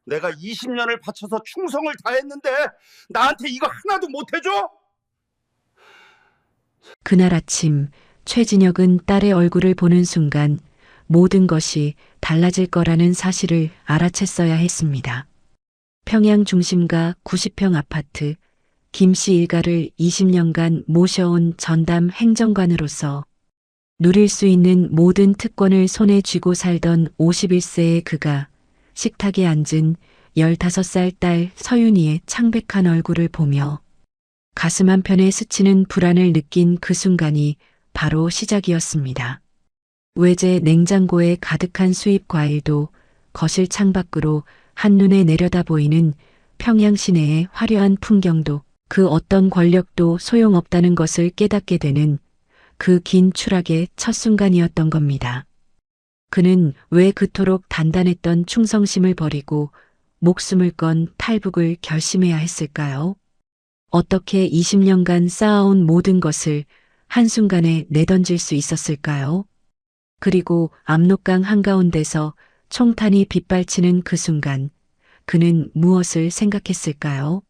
내가 20년을 바쳐서 충성을 다했는데 나한테 이거 하나도 못 해줘? 그날 아침 최진혁은 딸의 얼굴을 보는 순간 모든 것이 달라질 거라는 사실을 알아챘어야 했습니다. 평양 중심가 90평 아파트, 김 씨 일가를 20년간 모셔온 전담 행정관으로서 누릴 수 있는 모든 특권을 손에 쥐고 살던 51세의 그가 식탁에 앉은 15살 딸 서윤이의 창백한 얼굴을 보며 가슴 한편에 스치는 불안을 느낀 그 순간이 바로 시작이었습니다. 외제 냉장고에 가득한 수입 과일도 거실 창밖으로 한눈에 내려다 보이는 평양 시내의 화려한 풍경도 그 어떤 권력도 소용없다는 것을 깨닫게 되는 그 긴 추락의 첫 순간이었던 겁니다. 그는 왜 그토록 단단했던 충성심을 버리고 목숨을 건 탈북을 결심해야 했을까요? 어떻게 20년간 쌓아온 모든 것을 한순간에 내던질 수 있었을까요? 그리고 압록강 한가운데서 총탄이 빗발치는 그 순간 그는 무엇을 생각했을까요?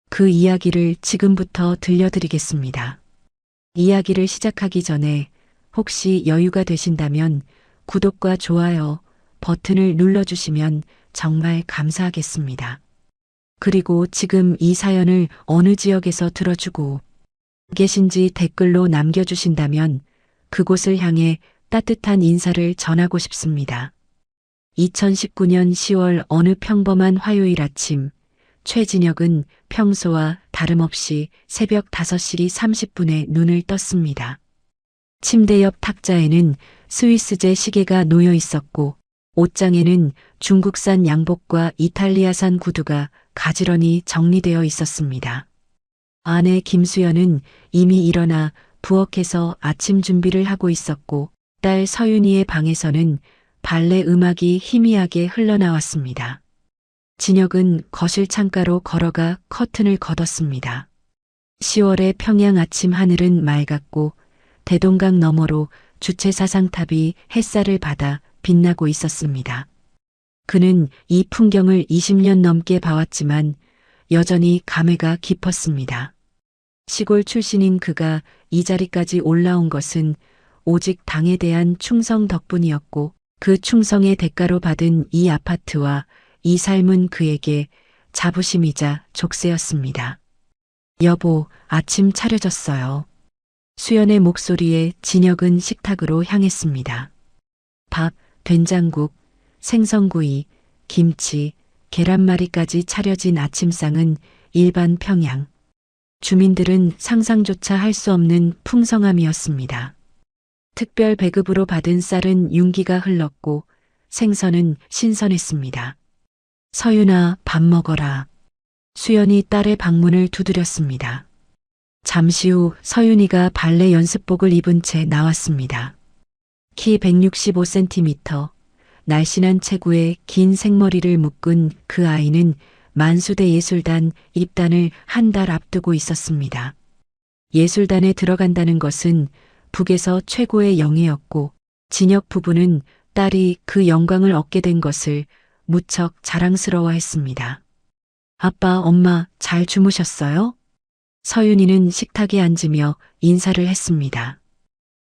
그 이야기를 지금부터 들려드리겠습니다. 이야기를 시작하기 전에 혹시 여유가 되신다면 구독과 좋아요 버튼을 눌러주시면 정말 감사하겠습니다. 그리고 지금 이 사연을 어느 지역에서 들어주고 계신지 댓글로 남겨주신다면 그곳을 향해 따뜻한 인사를 전하고 싶습니다. 2019년 10월 어느 평범한 화요일 아침, 최진혁은 평소와 다름없이 새벽 5시 30분에 눈을 떴습니다. 침대 옆 탁자에는 스위스제 시계가 놓여 있었고 옷장에는 중국산 양복과 이탈리아산 구두가 가지런히 정리되어 있었습니다. 아내 김수연은 이미 일어나 부엌에서 아침 준비를 하고 있었고 딸 서윤이의 방에서는 발레 음악이 희미하게 흘러나왔습니다. 진혁은 거실 창가로 걸어가 커튼을 걷었습니다. 10월의 평양 아침 하늘은 맑았고 대동강 너머로 주체사상탑이 햇살을 받아 빛나고 있었습니다. 그는 이 풍경을 20년 넘게 봐왔지만 여전히 감회가 깊었습니다. 시골 출신인 그가 이 자리까지 올라온 것은 오직 당에 대한 충성 덕분이었고 그 충성의 대가로 받은 이 아파트와 이 삶은 그에게 자부심이자 족쇄였습니다. 여보, 아침 차려졌어요. 수연의 목소리에 진혁은 식탁으로 향했습니다. 밥, 된장국, 생선구이, 김치, 계란말이까지 차려진 아침상은 일반 평양. 주민들은 상상조차 할 수 없는 풍성함이었습니다. 특별 배급으로 받은 쌀은 윤기가 흘렀고 생선은 신선했습니다. 서윤아, 밥 먹어라. 수연이 딸의 방문을 두드렸습니다. 잠시 후 서윤이가 발레 연습복을 입은 채 나왔습니다. 키 165cm, 날씬한 체구에 긴 생머리를 묶은 그 아이는 만수대 예술단 입단을 한 달 앞두고 있었습니다. 예술단에 들어간다는 것은 북에서 최고의 영예였고 진혁 부부는 딸이 그 영광을 얻게 된 것을 무척 자랑스러워했습니다. 아빠, 엄마 잘 주무셨어요? 서윤이는 식탁에 앉으며 인사를 했습니다.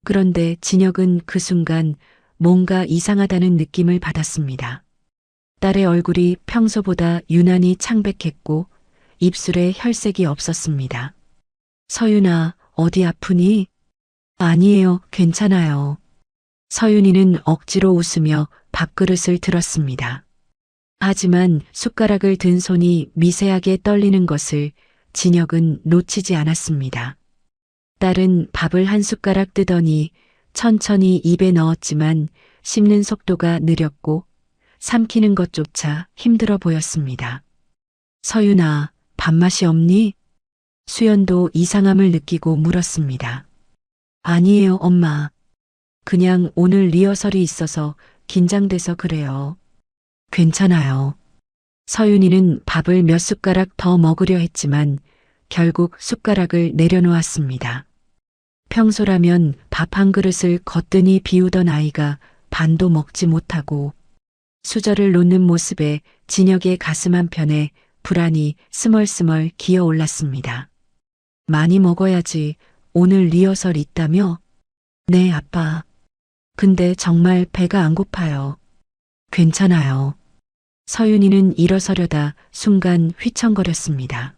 그런데 진혁은 그 순간 뭔가 이상하다는 느낌을 받았습니다. 딸의 얼굴이 평소보다 유난히 창백했고 입술에 혈색이 없었습니다. 서윤아, 어디 아프니? 아니에요, 괜찮아요. 서윤이는 억지로 웃으며 밥그릇을 들었습니다. 하지만 숟가락을 든 손이 미세하게 떨리는 것을 진혁은 놓치지 않았습니다. 딸은 밥을 한 숟가락 뜨더니 천천히 입에 넣었지만 씹는 속도가 느렸고 삼키는 것조차 힘들어 보였습니다. 서윤아, 밥맛이 없니? 수연도 이상함을 느끼고 물었습니다. 아니에요, 엄마. 그냥 오늘 리허설이 있어서 긴장돼서 그래요. 괜찮아요. 서윤이는 밥을 몇 숟가락 더 먹으려 했지만 결국 숟가락을 내려놓았습니다. 평소라면 밥 한 그릇을 거뜬히 비우던 아이가 반도 먹지 못하고 수저를 놓는 모습에 진혁의 가슴 한편에 불안이 스멀스멀 기어 올랐습니다. 많이 먹어야지. 오늘 리허설 있다며? 네, 아빠. 근데 정말 배가 안 고파요. 괜찮아요. 서윤이는 일어서려다 순간 휘청거렸습니다.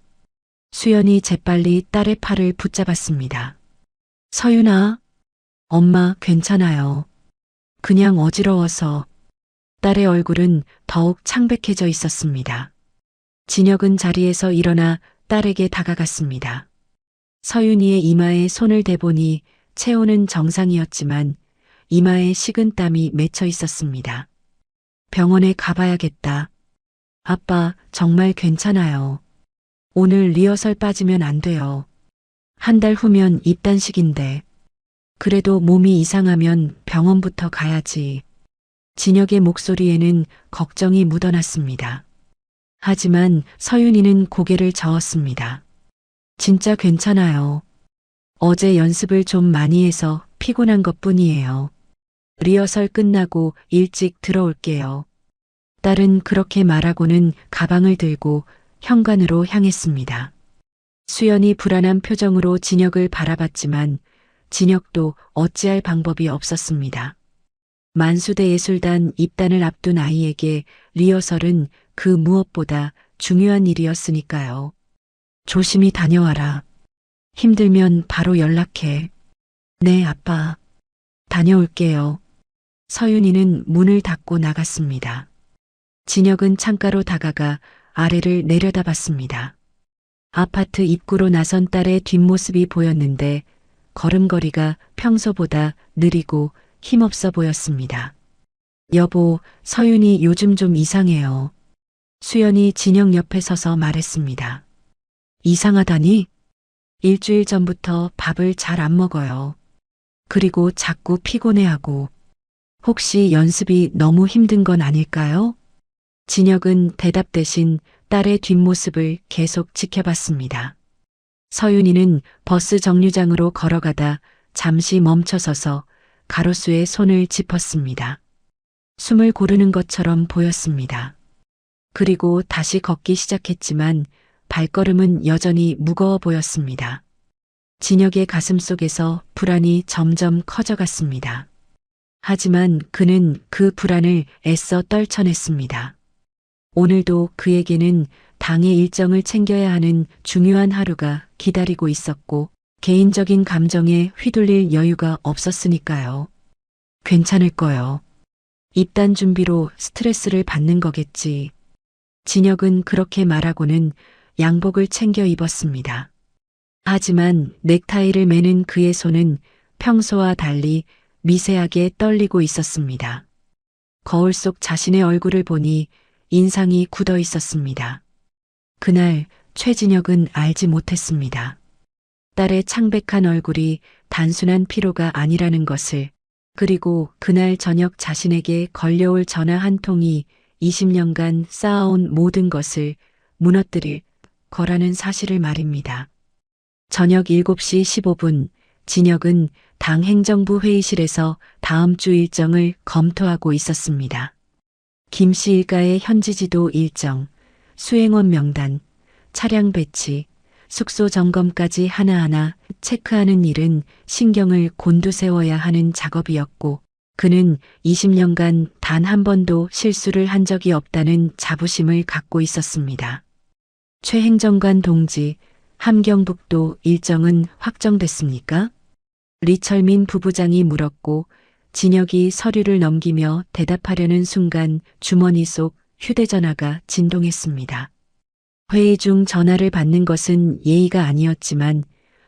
수연이 재빨리 딸의 팔을 붙잡았습니다. 서윤아, 엄마 괜찮아요. 그냥 어지러워서. 딸의 얼굴은 더욱 창백해져 있었습니다. 진혁은 자리에서 일어나 딸에게 다가갔습니다. 서윤이의 이마에 손을 대보니 체온은 정상이었지만 이마에 식은 땀이 맺혀 있었습니다. 병원에 가봐야겠다. 아빠, 정말 괜찮아요. 오늘 리허설 빠지면 안 돼요. 한 달 후면 입단식인데. 그래도 몸이 이상하면 병원부터 가야지. 진혁의 목소리에는 걱정이 묻어났습니다. 하지만 서윤이는 고개를 저었습니다. 진짜 괜찮아요. 어제 연습을 좀 많이 해서 피곤한 것뿐이에요. 리허설 끝나고 일찍 들어올게요. 딸은 그렇게 말하고는 가방을 들고 현관으로 향했습니다. 수연이 불안한 표정으로 진혁을 바라봤지만 진혁도 어찌할 방법이 없었습니다. 만수대예술단 입단을 앞둔 아이에게 리허설은 그 무엇보다 중요한 일이었으니까요. 조심히 다녀와라. 힘들면 바로 연락해. 네, 아빠. 다녀올게요. 서윤이는 문을 닫고 나갔습니다. 진혁은 창가로 다가가 아래를 내려다봤습니다. 아파트 입구로 나선 딸의 뒷모습이 보였는데 걸음걸이가 평소보다 느리고 힘없어 보였습니다. 여보, 서윤이 요즘 좀 이상해요. 수연이 진혁 옆에 서서 말했습니다. 이상하다니? 일주일 전부터 밥을 잘 안 먹어요. 그리고 자꾸 피곤해하고. 혹시 연습이 너무 힘든 건 아닐까요? 진혁은 대답 대신 딸의 뒷모습을 계속 지켜봤습니다. 서윤이는 버스 정류장으로 걸어가다 잠시 멈춰서서 가로수에 손을 짚었습니다. 숨을 고르는 것처럼 보였습니다. 그리고 다시 걷기 시작했지만 발걸음은 여전히 무거워 보였습니다. 진혁의 가슴 속에서 불안이 점점 커져갔습니다. 하지만 그는 그 불안을 애써 떨쳐냈습니다. 오늘도 그에게는 당의 일정을 챙겨야 하는 중요한 하루가 기다리고 있었고 개인적인 감정에 휘둘릴 여유가 없었으니까요. 괜찮을 거요. 입단 준비로 스트레스를 받는 거겠지. 진혁은 그렇게 말하고는 양복을 챙겨 입었습니다. 하지만 넥타이를 매는 그의 손은 평소와 달리 미세하게 떨리고 있었습니다. 거울 속 자신의 얼굴을 보니 인상이 굳어 있었습니다. 그날 최진혁은 알지 못했습니다. 딸의 창백한 얼굴이 단순한 피로가 아니라는 것을, 그리고 그날 저녁 자신에게 걸려올 전화 한 통이 20년간 쌓아온 모든 것을 무너뜨릴 거라는 사실을 말입니다. 저녁 7시 15분 진혁은 당 행정부 회의실에서 다음 주 일정을 검토하고 있었습니다. 김씨 일가의 현지지도 일정, 수행원 명단, 차량 배치, 숙소 점검까지 하나하나 체크하는 일은 신경을 곤두세워야 하는 작업이었고 그는 20년간 단 한 번도 실수를 한 적이 없다는 자부심을 갖고 있었습니다. 최 행정관 동지, 함경북도 일정은 확정됐습니까? 리철민 부부장이 물었고 진혁이 서류를 넘기며 대답하려는 순간 주머니 속 휴대전화가 진동했습니다. 회의 중 전화를 받는 것은 예의가 아니었지만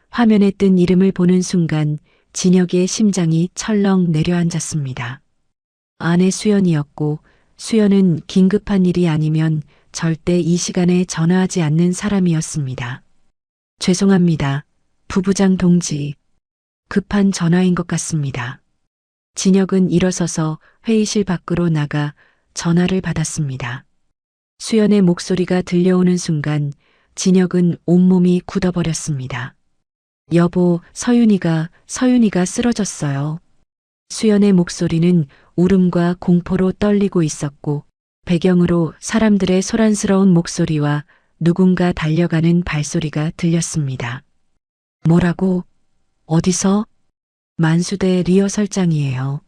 화면에 뜬 이름을 보는 순간 진혁의 심장이 철렁 내려앉았습니다. 아내 수연이었고 수연은 긴급한 일이 아니면 절대 이 시간에 전화하지 않는 사람이었습니다. 죄송합니다. 부부장 동지. 급한 전화인 것 같습니다. 진혁은 일어서서 회의실 밖으로 나가 전화를 받았습니다. 수연의 목소리가 들려오는 순간 진혁은 온몸이 굳어버렸습니다. 여보, 서윤이가 쓰러졌어요. 수연의 목소리는 울음과 공포로 떨리고 있었고 배경으로 사람들의 소란스러운 목소리와 누군가 달려가는 발소리가 들렸습니다. 뭐라고? 어디서? 만수대 리허설장이에요.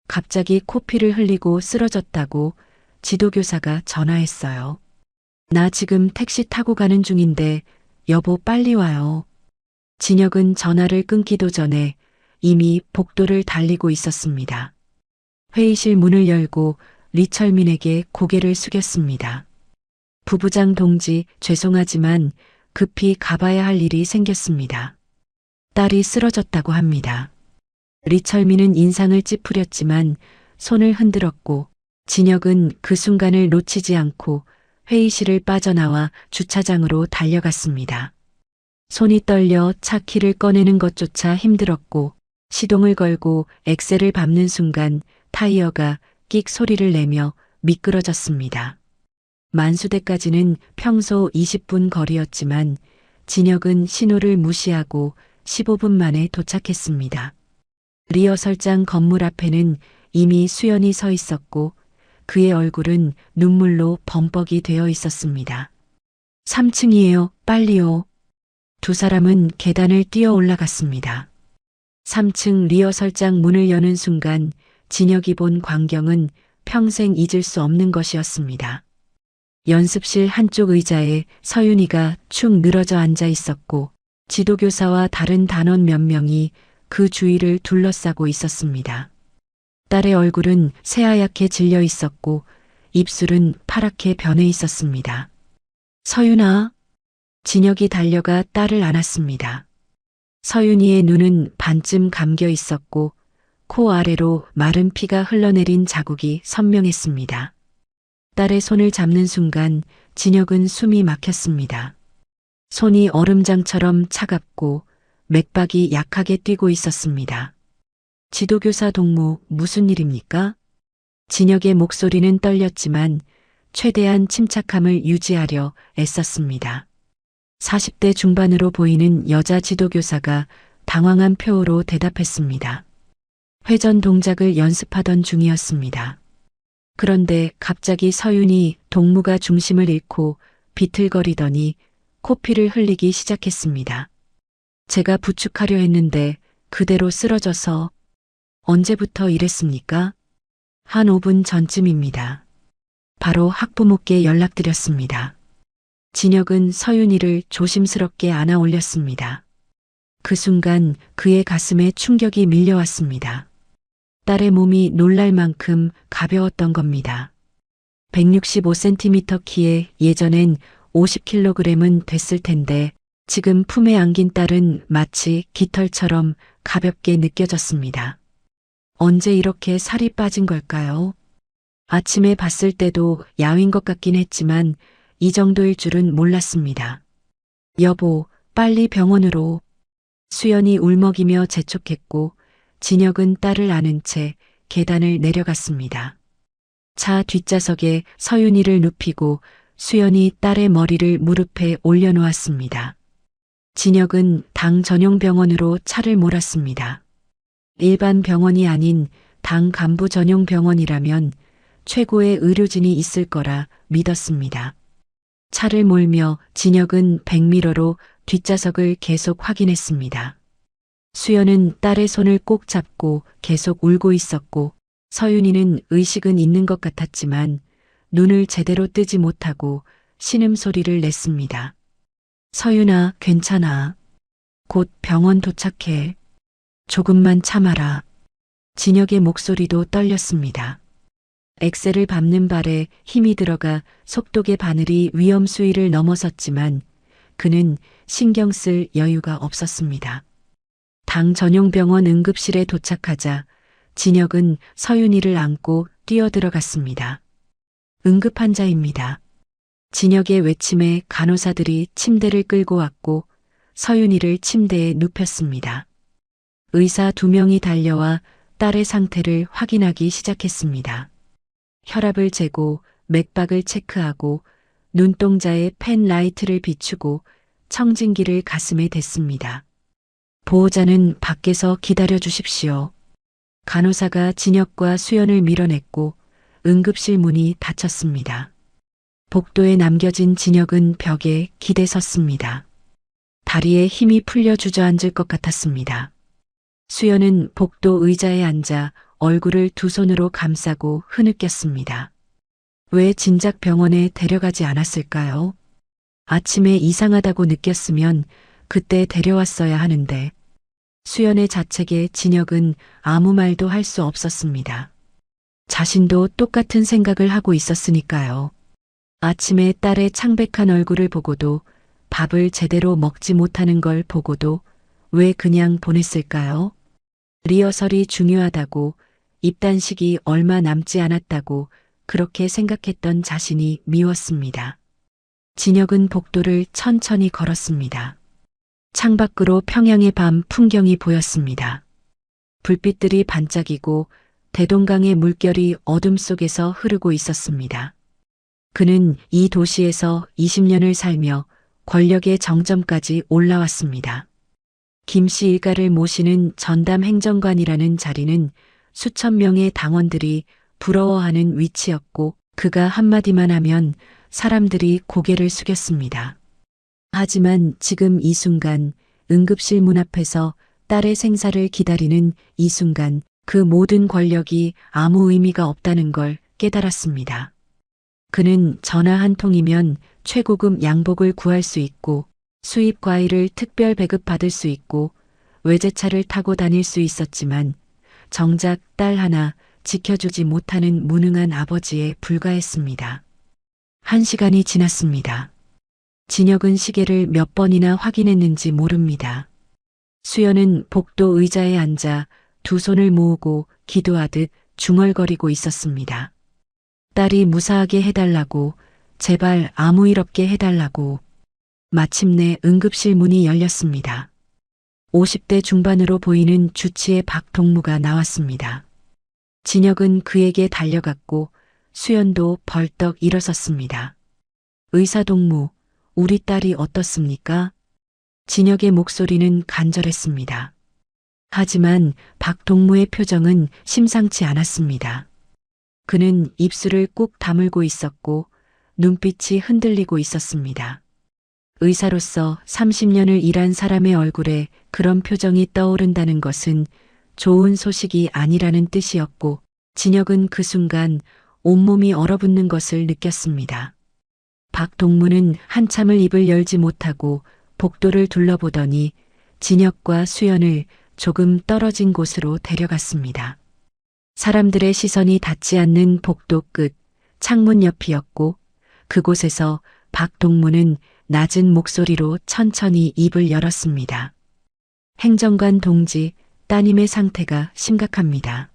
갑자기 코피를 흘리고 쓰러졌다고 지도교사가 전화했어요. 나 지금 택시 타고 가는 중인데 여보 빨리 와요. 진혁은 전화를 끊기도 전에 이미 복도를 달리고 있었습니다. 회의실 문을 열고 리철민에게 고개를 숙였습니다. 부부장 동지, 죄송하지만 급히 가봐야 할 일이 생겼습니다. 딸이 쓰러졌다고 합니다. 리철민은 인상을 찌푸렸지만 손을 흔들었고 진혁은 그 순간을 놓치지 않고 회의실을 빠져나와 주차장으로 달려갔습니다. 손이 떨려 차 키를 꺼내는 것조차 힘들었고 시동을 걸고 엑셀을 밟는 순간 타이어가 끽 소리를 내며 미끄러졌습니다. 만수대까지는 평소 20분 거리였지만 진혁은 신호를 무시하고 15분 만에 도착했습니다. 리허설장 건물 앞에는 이미 수연이 서 있었고 그의 얼굴은 눈물로 범벅이 되어 있었습니다. 3층이에요. 빨리요. 두 사람은 계단을 뛰어 올라갔습니다. 3층 리허설장 문을 여는 순간 진혁이 본 광경은 평생 잊을 수 없는 것이었습니다. 연습실 한쪽 의자에 서윤이가 축 늘어져 앉아 있었고 지도교사와 다른 단원 몇 명이 그 주위를 둘러싸고 있었습니다. 딸의 얼굴은 새하얗게 질려 있었고 입술은 파랗게 변해 있었습니다. 서윤아. 진혁이 달려가 딸을 안았습니다. 서윤이의 눈은 반쯤 감겨 있었고 코 아래로 마른 피가 흘러내린 자국이 선명했습니다. 딸의 손을 잡는 순간 진혁은 숨이 막혔습니다. 손이 얼음장처럼 차갑고 맥박이 약하게 뛰고 있었습니다. 지도교사 동무, 무슨 일입니까? 진혁의 목소리는 떨렸지만 최대한 침착함을 유지하려 애썼습니다. 40대 중반으로 보이는 여자 지도교사가 당황한 표로 대답했습니다. 회전 동작을 연습하던 중이었습니다. 그런데 갑자기 서윤이 동무가 중심을 잃고 비틀거리더니 코피를 흘리기 시작했습니다. 제가 부축하려 했는데 그대로 쓰러져서. 언제부터 이랬습니까? 한 5분 전쯤입니다. 바로 학부모께 연락드렸습니다. 진혁은 서윤이를 조심스럽게 안아 올렸습니다. 그 순간 그의 가슴에 충격이 밀려왔습니다. 딸의 몸이 놀랄 만큼 가벼웠던 겁니다. 165cm 키에 예전엔 50kg은 됐을 텐데 지금 품에 안긴 딸은 마치 깃털처럼 가볍게 느껴졌습니다. 언제 이렇게 살이 빠진 걸까요? 아침에 봤을 때도 야윈 것 같긴 했지만 이 정도일 줄은 몰랐습니다. 여보, 빨리 병원으로. 수연이 울먹이며 재촉했고 진혁은 딸을 안은 채 계단을 내려갔습니다. 차 뒷좌석에 서윤이를 눕히고 수연이 딸의 머리를 무릎에 올려놓았습니다. 진혁은 당 전용 병원으로 차를 몰았습니다. 일반 병원이 아닌 당 간부 전용 병원이라면 최고의 의료진이 있을 거라 믿었습니다. 차를 몰며 진혁은 백미러로 뒷좌석을 계속 확인했습니다. 수연은 딸의 손을 꼭 잡고 계속 울고 있었고 서윤이는 의식은 있는 것 같았지만 눈을 제대로 뜨지 못하고 신음소리를 냈습니다. 서윤아, 괜찮아. 곧 병원 도착해. 조금만 참아라. 진혁의 목소리도 떨렸습니다. 엑셀을 밟는 발에 힘이 들어가 속도계 바늘이 위험 수위를 넘어섰지만 그는 신경 쓸 여유가 없었습니다. 당 전용 병원 응급실에 도착하자 진혁은 서윤이를 안고 뛰어들어갔습니다. 응급환자입니다. 진혁의 외침에 간호사들이 침대를 끌고 왔고 서윤이를 침대에 눕혔습니다. 의사 2명이 달려와 딸의 상태를 확인하기 시작했습니다. 혈압을 재고 맥박을 체크하고 눈동자에 펜 라이트를 비추고 청진기를 가슴에 댔습니다. 보호자는 밖에서 기다려 주십시오. 간호사가 진혁과 수연을 밀어냈고 응급실 문이 닫혔습니다. 복도에 남겨진 진혁은 벽에 기대 섰습니다. 다리에 힘이 풀려 주저앉을 것 같았습니다. 수연은 복도 의자에 앉아 얼굴을 두 손으로 감싸고 흐느꼈습니다. 왜 진작 병원에 데려가지 않았을까요? 아침에 이상하다고 느꼈으면 그때 데려왔어야 하는데. 수연의 자책에 진혁은 아무 말도 할 수 없었습니다. 자신도 똑같은 생각을 하고 있었으니까요. 아침에 딸의 창백한 얼굴을 보고도, 밥을 제대로 먹지 못하는 걸 보고도 왜 그냥 보냈을까요? 리허설이 중요하다고, 입단식이 얼마 남지 않았다고 그렇게 생각했던 자신이 미웠습니다. 진혁은 복도를 천천히 걸었습니다. 창밖으로 평양의 밤 풍경이 보였습니다. 불빛들이 반짝이고 대동강의 물결이 어둠 속에서 흐르고 있었습니다. 그는 이 도시에서 20년을 살며 권력의 정점까지 올라왔습니다. 김씨 일가를 모시는 전담 행정관이라는 자리는 수천 명의 당원들이 부러워하는 위치였고, 그가 한마디만 하면 사람들이 고개를 숙였습니다. 하지만 지금 이 순간, 응급실 문 앞에서 딸의 생사를 기다리는 이 순간, 그 모든 권력이 아무 의미가 없다는 걸 깨달았습니다. 그는 전화 한 통이면 최고급 양복을 구할 수 있고, 수입 과일을 특별 배급받을 수 있고, 외제차를 타고 다닐 수 있었지만 정작 딸 하나 지켜주지 못하는 무능한 아버지에 불과했습니다. 1시간이 지났습니다. 진혁은 시계를 몇 번이나 확인했는지 모릅니다. 수연은 복도 의자에 앉아 두 손을 모으고 기도하듯 중얼거리고 있었습니다. 딸이 무사하게 해달라고, 제발 아무 일 없게 해달라고. 마침내 응급실 문이 열렸습니다. 50대 중반으로 보이는 주치의 박동무가 나왔습니다. 진혁은 그에게 달려갔고 수연도 벌떡 일어섰습니다. 의사 동무, 우리 딸이 어떻습니까? 진혁의 목소리는 간절했습니다. 하지만 박동무의 표정은 심상치 않았습니다. 그는 입술을 꾹 다물고 있었고 눈빛이 흔들리고 있었습니다. 의사로서 30년을 일한 사람의 얼굴에 그런 표정이 떠오른다는 것은 좋은 소식이 아니라는 뜻이었고, 진혁은 그 순간 온몸이 얼어붙는 것을 느꼈습니다. 박동무는 한참을 입을 열지 못하고 복도를 둘러보더니 진혁과 수연을 조금 떨어진 곳으로 데려갔습니다. 사람들의 시선이 닿지 않는 복도 끝 창문 옆이었고, 그곳에서 박동무는 낮은 목소리로 천천히 입을 열었습니다. 행정관 동지, 따님의 상태가 심각합니다.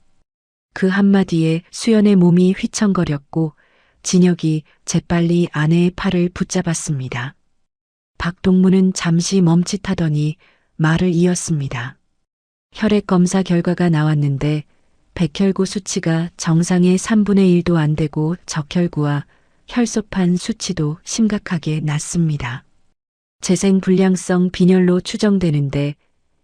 그 한마디에 수연의 몸이 휘청거렸고 진혁이 재빨리 아내의 팔을 붙잡았습니다. 박동무는 잠시 멈칫하더니 말을 이었습니다. 혈액 검사 결과가 나왔는데 백혈구 수치가 정상의 3분의 1도 안 되고 적혈구와 혈소판 수치도 심각하게 낮습니다. 재생불량성 빈혈로 추정되는데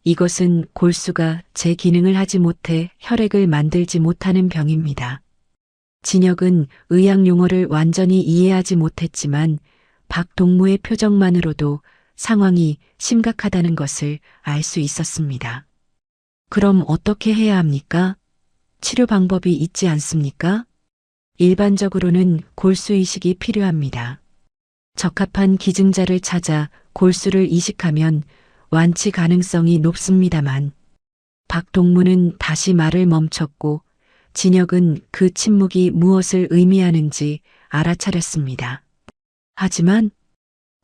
이것은 골수가 제 기능을 하지 못해 혈액을 만들지 못하는 병입니다. 진혁은 의학 용어를 완전히 이해하지 못했지만 박동무의 표정만으로도 상황이 심각하다는 것을 알 수 있었습니다. 그럼 어떻게 해야 합니까? 치료 방법이 있지 않습니까? 일반적으로는 골수 이식이 필요합니다. 적합한 기증자를 찾아 골수를 이식하면 완치 가능성이 높습니다만, 박동무는 다시 말을 멈췄고 진혁은 그 침묵이 무엇을 의미하는지 알아차렸습니다. 하지만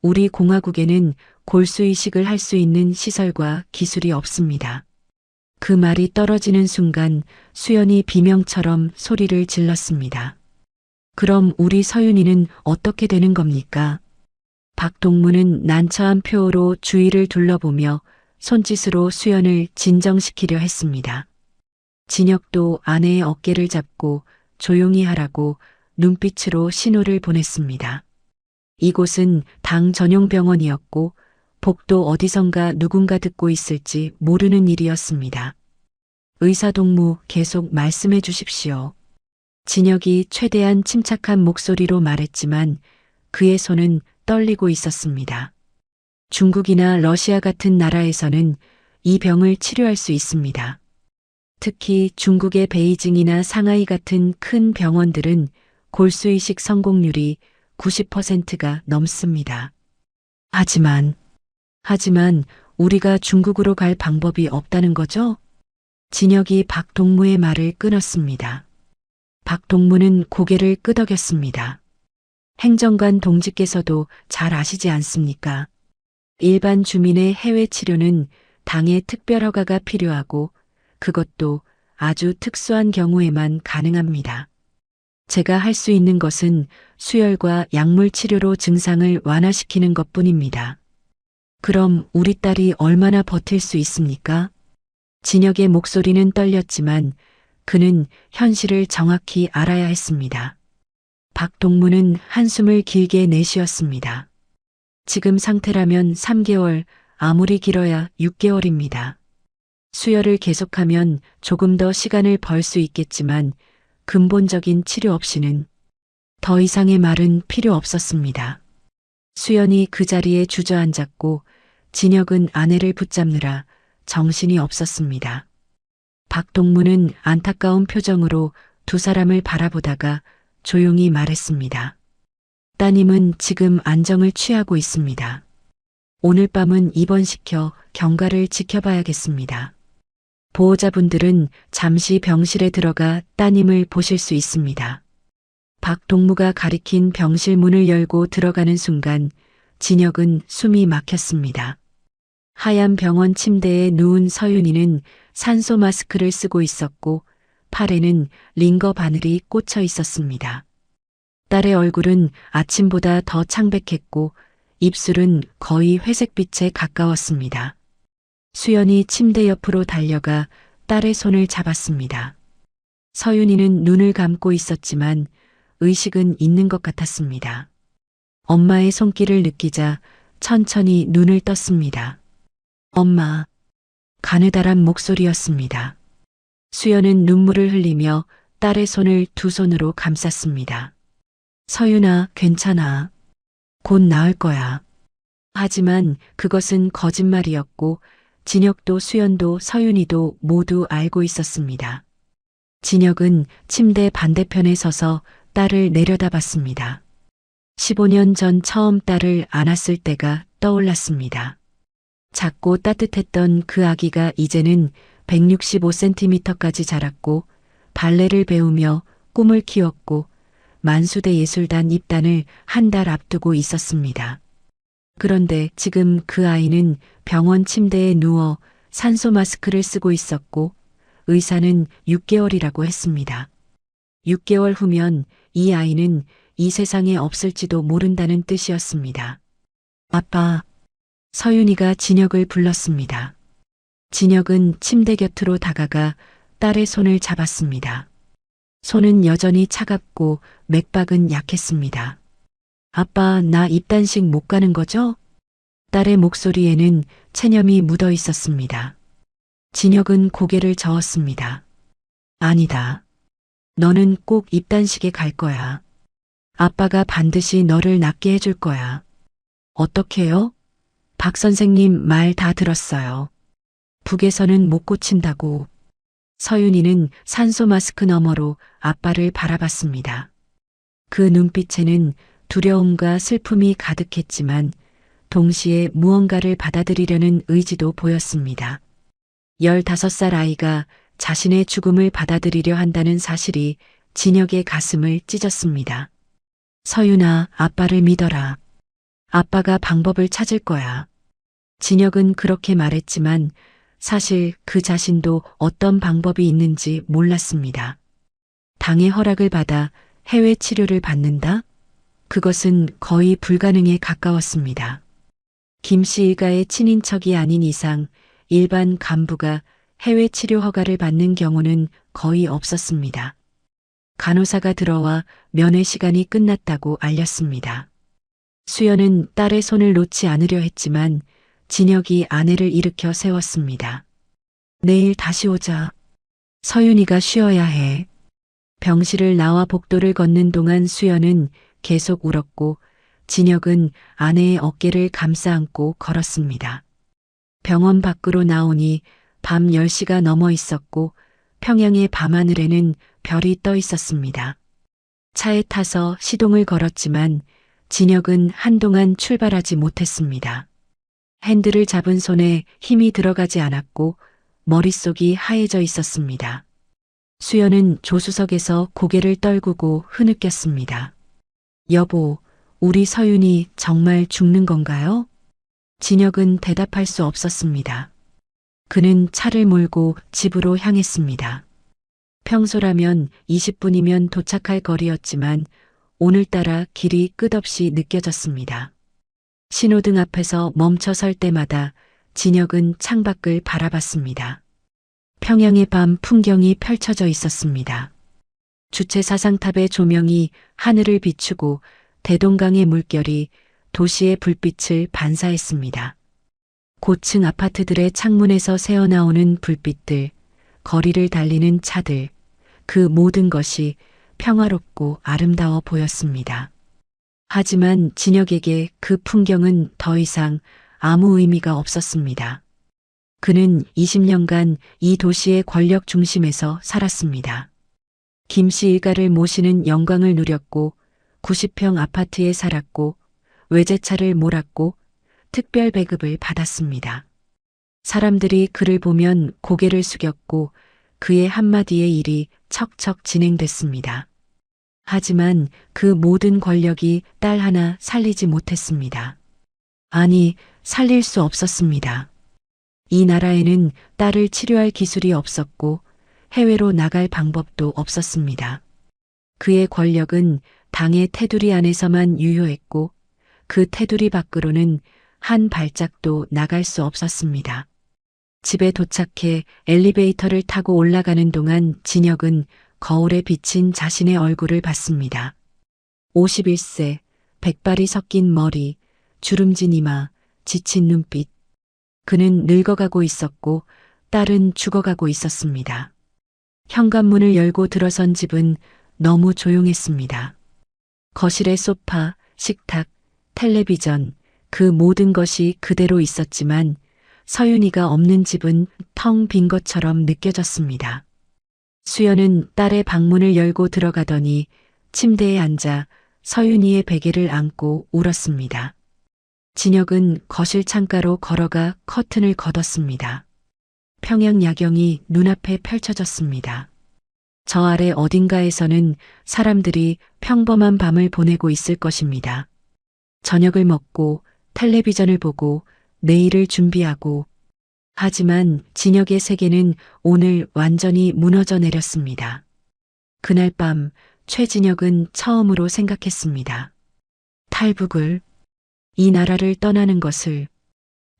우리 공화국에는 골수 이식을 할 수 있는 시설과 기술이 없습니다. 그 말이 떨어지는 순간 수연이 비명처럼 소리를 질렀습니다. 그럼 우리 서윤이는 어떻게 되는 겁니까? 박동무는 난처한 표호로 주위를 둘러보며 손짓으로 수연을 진정시키려 했습니다. 진혁도 아내의 어깨를 잡고 조용히 하라고 눈빛으로 신호를 보냈습니다. 이곳은 당 전용 병원이었고 복도 어디선가 누군가 듣고 있을지 모르는 일이었습니다. 의사동무 계속 말씀해 주십시오. 진혁이 최대한 침착한 목소리로 말했지만 그의 손은 떨리고 있었습니다. 중국이나 러시아 같은 나라에서는 이 병을 치료할 수 있습니다. 특히 중국의 베이징이나 상하이 같은 큰 병원들은 골수이식 성공률이 90%가 넘습니다. 하지만 우리가 중국으로 갈 방법이 없다는 거죠? 진혁이 박동무의 말을 끊었습니다. 박동무는 고개를 끄덕였습니다. 행정관 동지께서도 잘 아시지 않습니까? 일반 주민의 해외 치료는 당의 특별 허가가 필요하고 그것도 아주 특수한 경우에만 가능합니다. 제가 할 수 있는 것은 수혈과 약물 치료로 증상을 완화시키는 것뿐입니다. 그럼 우리 딸이 얼마나 버틸 수 있습니까? 진혁의 목소리는 떨렸지만 그는 현실을 정확히 알아야 했습니다. 박동무는 한숨을 길게 내쉬었습니다. 지금 상태라면 3개월, 아무리 길어야 6개월입니다. 수혈을 계속하면 조금 더 시간을 벌 수 있겠지만 근본적인 치료 없이는 더 이상의 말은 필요 없었습니다. 수연이 그 자리에 주저앉았고 진혁은 아내를 붙잡느라 정신이 없었습니다. 박동무는 안타까운 표정으로 두 사람을 바라보다가 조용히 말했습니다. 따님은 지금 안정을 취하고 있습니다. 오늘 밤은 입원시켜 경과를 지켜봐야겠습니다. 보호자분들은 잠시 병실에 들어가 따님을 보실 수 있습니다. 박동무가 가리킨 병실 문을 열고 들어가는 순간 진혁은 숨이 막혔습니다. 하얀 병원 침대에 누운 서윤이는 산소 마스크를 쓰고 있었고 팔에는 링거 바늘이 꽂혀 있었습니다. 딸의 얼굴은 아침보다 더 창백했고 입술은 거의 회색빛에 가까웠습니다. 수연이 침대 옆으로 달려가 딸의 손을 잡았습니다. 서윤이는 눈을 감고 있었지만 의식은 있는 것 같았습니다. 엄마의 손길을 느끼자 천천히 눈을 떴습니다. 엄마. 가느다란 목소리였습니다. 수연은 눈물을 흘리며 딸의 손을 두 손으로 감쌌습니다. 서윤아, 괜찮아. 곧 나을 거야. 하지만 그것은 거짓말이었고 진혁도 수연도 서윤이도 모두 알고 있었습니다. 진혁은 침대 반대편에 서서 딸을 내려다봤습니다. 15년 전 처음 딸을 안았을 때가 떠올랐습니다. 작고 따뜻했던 그 아기가 이제는 165cm까지 자랐고 발레를 배우며 꿈을 키웠고 만수대 예술단 입단을 한 달 앞두고 있었습니다. 그런데 지금 그 아이는 병원 침대에 누워 산소 마스크를 쓰고 있었고 의사는 6개월이라고 했습니다. 6개월 후면 이 아이는 이 세상에 없을지도 모른다는 뜻이었습니다. 아빠. 서윤이가 진혁을 불렀습니다. 진혁은 침대 곁으로 다가가 딸의 손을 잡았습니다. 손은 여전히 차갑고 맥박은 약했습니다. 아빠, 나 입단식 못 가는 거죠? 딸의 목소리에는 체념이 묻어 있었습니다. 진혁은 고개를 저었습니다. 아니다. 너는 꼭 입단식에 갈 거야. 아빠가 반드시 너를 낫게 해줄 거야. 어떻게요? 박 선생님 말 다 들었어요. 북에서는 못 고친다고. 서윤이는 산소 마스크 너머로 아빠를 바라봤습니다. 그 눈빛에는 두려움과 슬픔이 가득했지만 동시에 무언가를 받아들이려는 의지도 보였습니다. 15살 아이가 자신의 죽음을 받아들이려 한다는 사실이 진혁의 가슴을 찢었습니다. 서윤아, 아빠를 믿어라. 아빠가 방법을 찾을 거야. 진혁은 그렇게 말했지만 사실 그 자신도 어떤 방법이 있는지 몰랐습니다. 당의 허락을 받아 해외 치료를 받는다? 그것은 거의 불가능에 가까웠습니다. 김 씨 일가의 친인척이 아닌 이상 일반 간부가 해외 치료 허가를 받는 경우는 거의 없었습니다. 간호사가 들어와 면회 시간이 끝났다고 알렸습니다. 수연은 딸의 손을 놓지 않으려 했지만 진혁이 아내를 일으켜 세웠습니다. 내일 다시 오자. 서윤이가 쉬어야 해. 병실을 나와 복도를 걷는 동안 수연은 계속 울었고 진혁은 아내의 어깨를 감싸 안고 걸었습니다. 병원 밖으로 나오니 밤 10시가 넘어 있었고 평양의 밤하늘에는 별이 떠 있었습니다. 차에 타서 시동을 걸었지만 진혁은 한동안 출발하지 못했습니다. 핸들을 잡은 손에 힘이 들어가지 않았고 머릿속이 하얘져 있었습니다. 수연은 조수석에서 고개를 떨구고 흐느꼈습니다. 여보, 우리 서윤이 정말 죽는 건가요? 진혁은 대답할 수 없었습니다. 그는 차를 몰고 집으로 향했습니다. 평소라면 20분이면 도착할 거리였지만 오늘따라 길이 끝없이 느껴졌습니다. 신호등 앞에서 멈춰 설 때마다 진혁은 창밖을 바라봤습니다. 평양의 밤 풍경이 펼쳐져 있었습니다. 주체 사상탑의 조명이 하늘을 비추고 대동강의 물결이 도시의 불빛을 반사했습니다. 고층 아파트들의 창문에서 새어나오는 불빛들, 거리를 달리는 차들, 그 모든 것이 평화롭고 아름다워 보였습니다. 하지만 진혁에게 그 풍경은 더 이상 아무 의미가 없었습니다. 그는 20년간 이 도시의 권력 중심에서 살았습니다. 김씨 일가를 모시는 영광을 누렸고 90평 아파트에 살았고 외제차를 몰았고 특별 배급을 받았습니다. 사람들이 그를 보면 고개를 숙였고 그의 한마디의 일이 척척 진행됐습니다. 하지만 그 모든 권력이 딸 하나 살리지 못했습니다. 아니, 살릴 수 없었습니다. 이 나라에는 딸을 치료할 기술이 없었고 해외로 나갈 방법도 없었습니다. 그의 권력은 당의 테두리 안에서만 유효했고 그 테두리 밖으로는 한 발짝도 나갈 수 없었습니다. 집에 도착해 엘리베이터를 타고 올라가는 동안 진혁은 거울에 비친 자신의 얼굴을 봤습니다. 51세, 백발이 섞인 머리, 주름진 이마, 지친 눈빛. 그는 늙어가고 있었고 딸은 죽어가고 있었습니다. 현관문을 열고 들어선 집은 너무 조용했습니다. 거실의 소파, 식탁, 텔레비전, 그 모든 것이 그대로 있었지만 서윤이가 없는 집은 텅 빈 것처럼 느껴졌습니다. 수연은 딸의 방문을 열고 들어가더니 침대에 앉아 서윤이의 베개를 안고 울었습니다. 진혁은 거실 창가로 걸어가 커튼을 걷었습니다. 평양 야경이 눈앞에 펼쳐졌습니다. 저 아래 어딘가에서는 사람들이 평범한 밤을 보내고 있을 것입니다. 저녁을 먹고 텔레비전을 보고 내일을 준비하고. 하지만 진혁의 세계는 오늘 완전히 무너져 내렸습니다. 그날 밤 최진혁은 처음으로 생각했습니다. 탈북을, 이 나라를 떠나는 것을,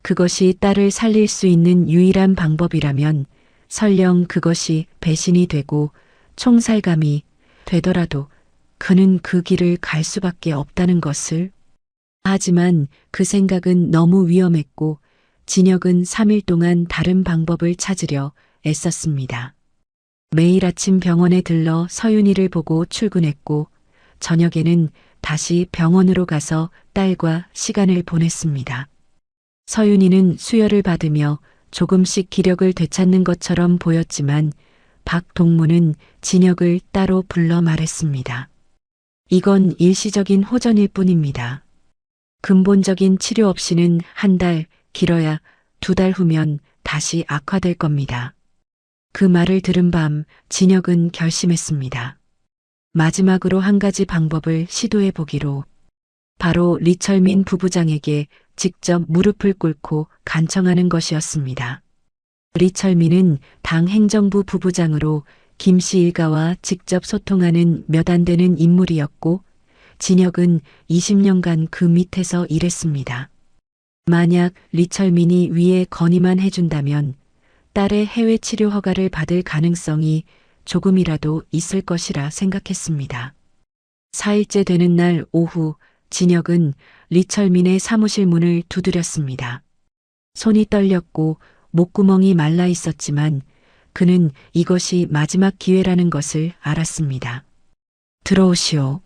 그것이 딸을 살릴 수 있는 유일한 방법이라면 설령 그것이 배신이 되고 총살감이 되더라도 그는 그 길을 갈 수밖에 없다는 것을. 하지만 그 생각은 너무 위험했고 진혁은 3일 동안 다른 방법을 찾으려 애썼습니다. 매일 아침 병원에 들러 서윤이를 보고 출근했고 저녁에는 다시 병원으로 가서 딸과 시간을 보냈습니다. 서윤이는 수혈을 받으며 조금씩 기력을 되찾는 것처럼 보였지만 박동무는 진혁을 따로 불러 말했습니다. 이건 일시적인 호전일 뿐입니다. 근본적인 치료 없이는 한 달, 길어야 2달 후면 다시 악화될 겁니다. 그 말을 들은 밤 진혁은 결심했습니다. 마지막으로 한 가지 방법을 시도해 보기로. 바로 리철민 부부장에게 직접 무릎을 꿇고 간청하는 것이었습니다. 리철민은 당 행정부 부부장으로 김씨 일가와 직접 소통하는 몇 안 되는 인물이었고 진혁은 20년간 그 밑에서 일했습니다. 만약 리철민이 위에 건의만 해준다면 딸의 해외 치료 허가를 받을 가능성이 조금이라도 있을 것이라 생각했습니다. 4일째 되는 날 오후 진혁은 리철민의 사무실 문을 두드렸습니다. 손이 떨렸고 목구멍이 말라 있었지만 그는 이것이 마지막 기회라는 것을 알았습니다. 들어오시오.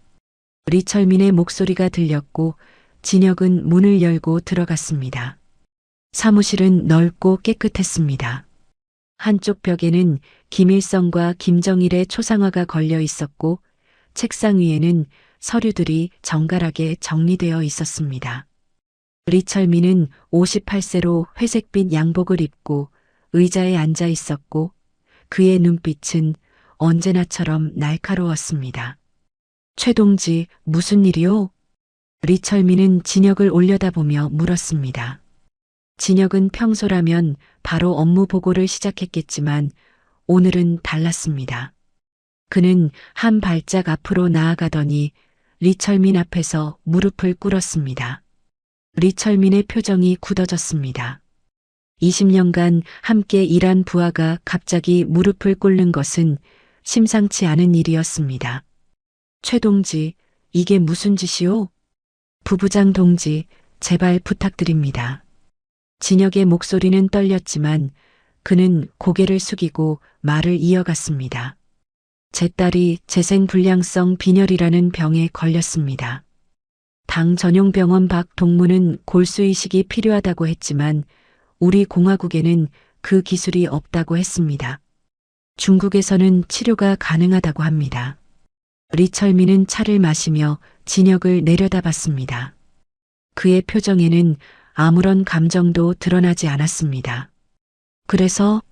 리철민의 목소리가 들렸고 진혁은 문을 열고 들어갔습니다. 사무실은 넓고 깨끗했습니다. 한쪽 벽에는 김일성과 김정일의 초상화가 걸려 있었고 책상 위에는 서류들이 정갈하게 정리되어 있었습니다. 리철민은 58세로 회색빛 양복을 입고 의자에 앉아 있었고 그의 눈빛은 언제나처럼 날카로웠습니다. 최동지, 무슨 일이오? 리철민은 진혁을 올려다보며 물었습니다. 진혁은 평소라면 바로 업무 보고를 시작했겠지만 오늘은 달랐습니다. 그는 한 발짝 앞으로 나아가더니 리철민 앞에서 무릎을 꿇었습니다. 리철민의 표정이 굳어졌습니다. 20년간 함께 일한 부하가 갑자기 무릎을 꿇는 것은 심상치 않은 일이었습니다. 최동지, 이게 무슨 짓이오? 부부장 동지, 제발 부탁드립니다. 진혁의 목소리는 떨렸지만 그는 고개를 숙이고 말을 이어갔습니다. 제 딸이 재생불량성 빈혈이라는 병에 걸렸습니다. 당 전용병원 박 동무는 골수이식이 필요하다고 했지만 우리 공화국에는 그 기술이 없다고 했습니다. 중국에서는 치료가 가능하다고 합니다. 리철민은 차를 마시며 진혁을 내려다봤습니다. 그의 표정에는 아무런 감정도 드러나지 않았습니다. 그래서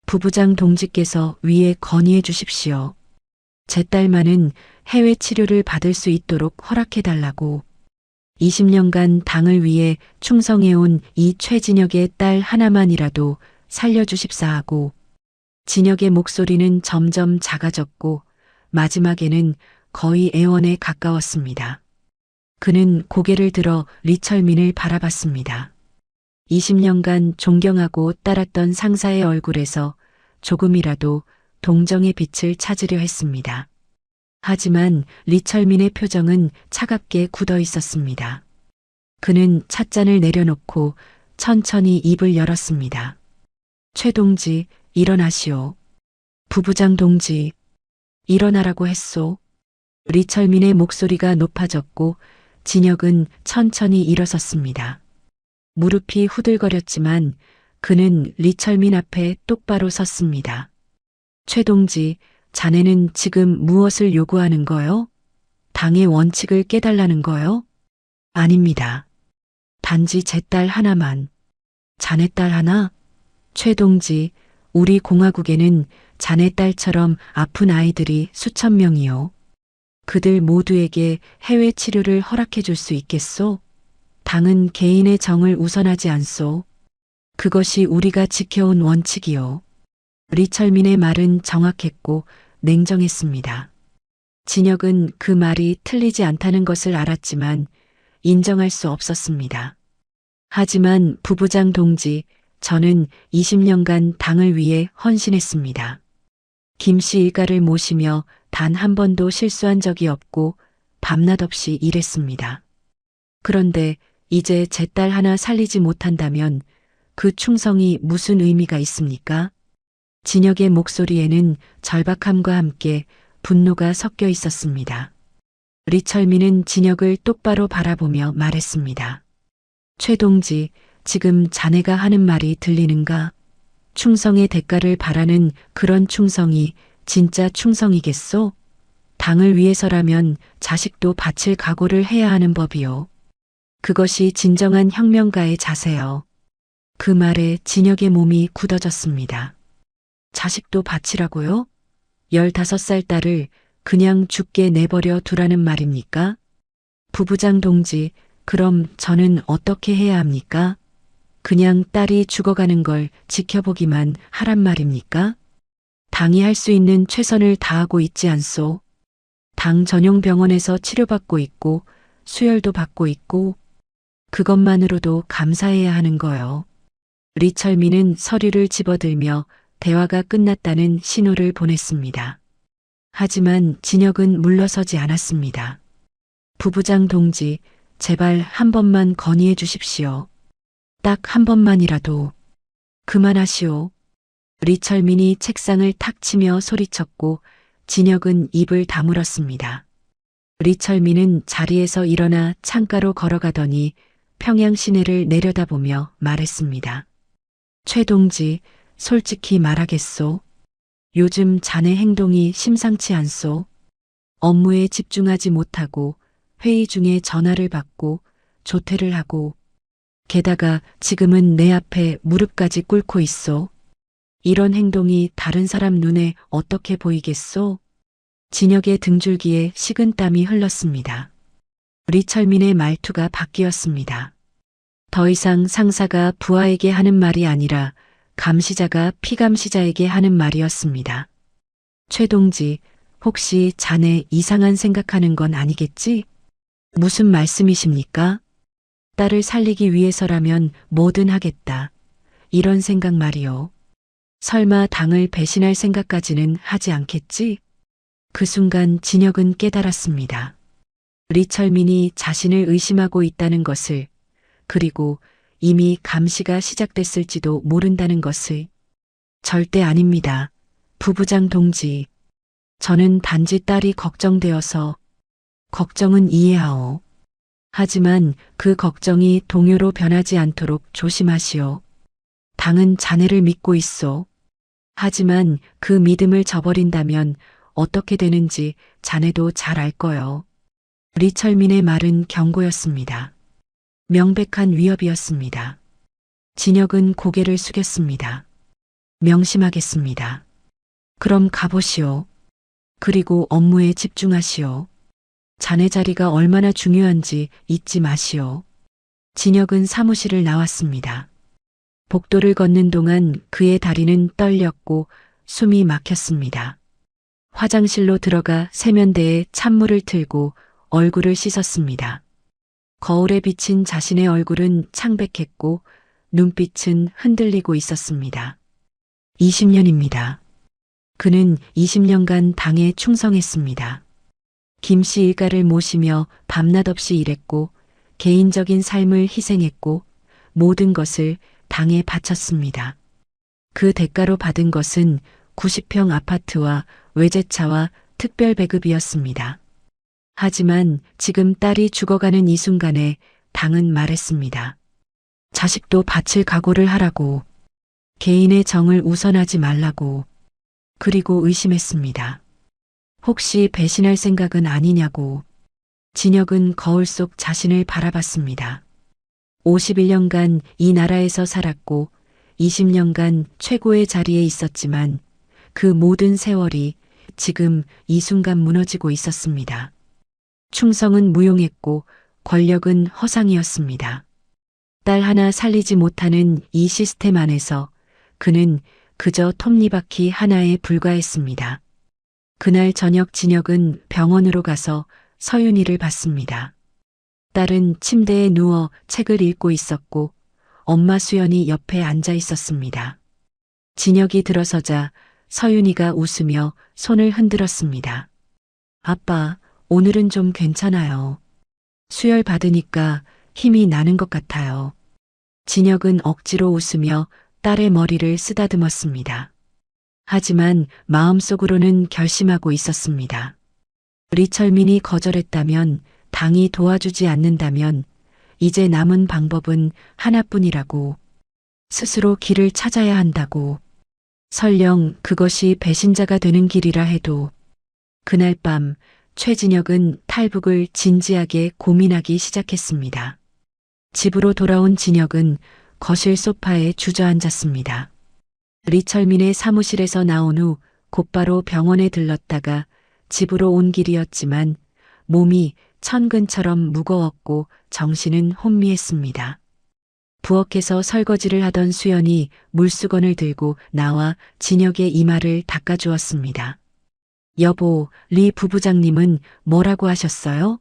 부부장 동지께서 위에 건의해 주십시오. 제 딸만은 해외 치료를 받을 수 있도록 허락해달라고. 20년간 당을 위해 충성해온 이 최진혁의 딸 하나만이라도 살려주십사 하고 진혁의 목소리는 점점 작아졌고 마지막에는 거의 애원에 가까웠습니다. 그는 고개를 들어 리철민을 바라봤습니다. 20년간 존경하고 따랐던 상사의 얼굴에서 조금이라도 동정의 빛을 찾으려 했습니다. 하지만 리철민의 표정은 차갑게 굳어 있었습니다. 그는 찻잔을 내려놓고 천천히 입을 열었습니다. 최동지, 일어나시오. 부부장 동지, 일어나라고 했소. 리철민의 목소리가 높아졌고 진혁은 천천히 일어섰습니다. 무릎이 후들거렸지만 그는 리철민 앞에 똑바로 섰습니다. 최동지, 자네는 지금 무엇을 요구하는 거요? 당의 원칙을 깨달라는 거요? 아닙니다. 단지 제 딸 하나만. 자네 딸 하나? 최동지, 우리 공화국에는 자네 딸처럼 아픈 아이들이 수천 명이요. 그들 모두에게 해외 치료를 허락해 줄 수 있겠소? 당은 개인의 정을 우선하지 않소. 그것이 우리가 지켜온 원칙이요. 리철민의 말은 정확했고 냉정했습니다. 진혁은 그 말이 틀리지 않다는 것을 알았지만 인정할 수 없었습니다. 하지만 부부장 동지, 저는 20년간 당을 위해 헌신했습니다. 김씨 일가를 모시며 단 한 번도 실수한 적이 없고 밤낮 없이 일했습니다. 그런데 이제 제 딸 하나 살리지 못한다면 그 충성이 무슨 의미가 있습니까? 진혁의 목소리에는 절박함과 함께 분노가 섞여 있었습니다. 리철민은 진혁을 똑바로 바라보며 말했습니다. 최동지, 지금 자네가 하는 말이 들리는가? 충성의 대가를 바라는 그런 충성이 진짜 충성이겠소? 당을 위해서라면 자식도 바칠 각오를 해야 하는 법이요. 그것이 진정한 혁명가의 자세요. 그 말에 진혁의 몸이 굳어졌습니다. 자식도 바치라고요? 15살 딸을 그냥 죽게 내버려 두라는 말입니까? 부부장 동지, 그럼 저는 어떻게 해야 합니까? 그냥 딸이 죽어가는 걸 지켜보기만 하란 말입니까? 당이 할 수 있는 최선을 다하고 있지 않소? 당 전용 병원에서 치료받고 있고 수혈도 받고 있고 그것만으로도 감사해야 하는 거요. 리철민은 서류를 집어들며 대화가 끝났다는 신호를 보냈습니다. 하지만 진혁은 물러서지 않았습니다. 부부장 동지, 제발 한 번만 건의해 주십시오. 딱 한 번만이라도. 그만하시오. 리철민이 책상을 탁 치며 소리쳤고 진혁은 입을 다물었습니다. 리철민은 자리에서 일어나 창가로 걸어가더니 평양 시내를 내려다보며 말했습니다. 최 동지, 솔직히 말하겠소. 요즘 자네 행동이 심상치 않소. 업무에 집중하지 못하고 회의 중에 전화를 받고 조퇴를 하고 게다가 지금은 내 앞에 무릎까지 꿇고 있소. 이런 행동이 다른 사람 눈에 어떻게 보이겠소? 진혁의 등줄기에 식은땀이 흘렀습니다. 리철민의 말투가 바뀌었습니다. 더 이상 상사가 부하에게 하는 말이 아니라 감시자가 피감시자에게 하는 말이었습니다. 최 동지, 혹시 자네 이상한 생각하는 건 아니겠지? 무슨 말씀이십니까? 딸을 살리기 위해서라면 뭐든 하겠다. 이런 생각 말이요. 설마 당을 배신할 생각까지는 하지 않겠지? 그 순간 진혁은 깨달았습니다. 리철민이 자신을 의심하고 있다는 것을, 그리고 이미 감시가 시작됐을지도 모른다는 것을. 절대 아닙니다. 부부장 동지. 저는 단지 딸이 걱정되어서. 걱정은 이해하오. 하지만 그 걱정이 동요로 변하지 않도록 조심하시오. 당은 자네를 믿고 있소. 하지만 그 믿음을 저버린다면 어떻게 되는지 자네도 잘 알 거요. 리철민의 말은 경고였습니다. 명백한 위협이었습니다. 진혁은 고개를 숙였습니다. 명심하겠습니다. 그럼 가보시오. 그리고 업무에 집중하시오. 자네 자리가 얼마나 중요한지 잊지 마시오. 진혁은 사무실을 나왔습니다. 복도를 걷는 동안 그의 다리는 떨렸고 숨이 막혔습니다. 화장실로 들어가 세면대에 찬물을 틀고 얼굴을 씻었습니다. 거울에 비친 자신의 얼굴은 창백했고 눈빛은 흔들리고 있었습니다. 20년입니다. 그는 20년간 당에 충성했습니다. 김씨 일가를 모시며 밤낮 없이 일했고 개인적인 삶을 희생했고 모든 것을 당에 바쳤습니다. 그 대가로 받은 것은 90평 아파트와 외제차와 특별 배급이었습니다. 하지만 지금 딸이 죽어가는 이 순간에 당은 말했습니다. 자식도 바칠 각오를 하라고. 개인의 정을 우선하지 말라고. 그리고 의심했습니다. 혹시 배신할 생각은 아니냐고. 진혁은 거울 속 자신을 바라봤습니다. 51년간 이 나라에서 살았고 20년간 최고의 자리에 있었지만 그 모든 세월이 지금 이 순간 무너지고 있었습니다. 충성은 무용했고 권력은 허상이었습니다. 딸 하나 살리지 못하는 이 시스템 안에서 그는 그저 톱니바퀴 하나에 불과했습니다. 그날 저녁 진혁은 병원으로 가서 서윤이를 봤습니다. 딸은 침대에 누워 책을 읽고 있었고 엄마 수연이 옆에 앉아 있었습니다. 진혁이 들어서자 서윤이가 웃으며 손을 흔들었습니다. 아빠, 오늘은 좀 괜찮아요. 수혈 받으니까 힘이 나는 것 같아요. 진혁은 억지로 웃으며 딸의 머리를 쓰다듬었습니다. 하지만 마음속으로는 결심하고 있었습니다. 리철민이 거절했다면, 당이 도와주지 않는다면 이제 남은 방법은 하나뿐이라고. 스스로 길을 찾아야 한다고. 설령 그것이 배신자가 되는 길이라 해도. 그날 밤 최진혁은 탈북을 진지하게 고민하기 시작했습니다. 집으로 돌아온 진혁은 거실 소파에 주저앉았습니다. 리철민의 사무실에서 나온 후 곧바로 병원에 들렀다가 집으로 온 길이었지만 몸이 천근처럼 무거웠고 정신은 혼미했습니다. 부엌에서 설거지를 하던 수연이 물수건을 들고 나와 진혁의 이마를 닦아주었습니다. 여보, 리 부부장님은 뭐라고 하셨어요?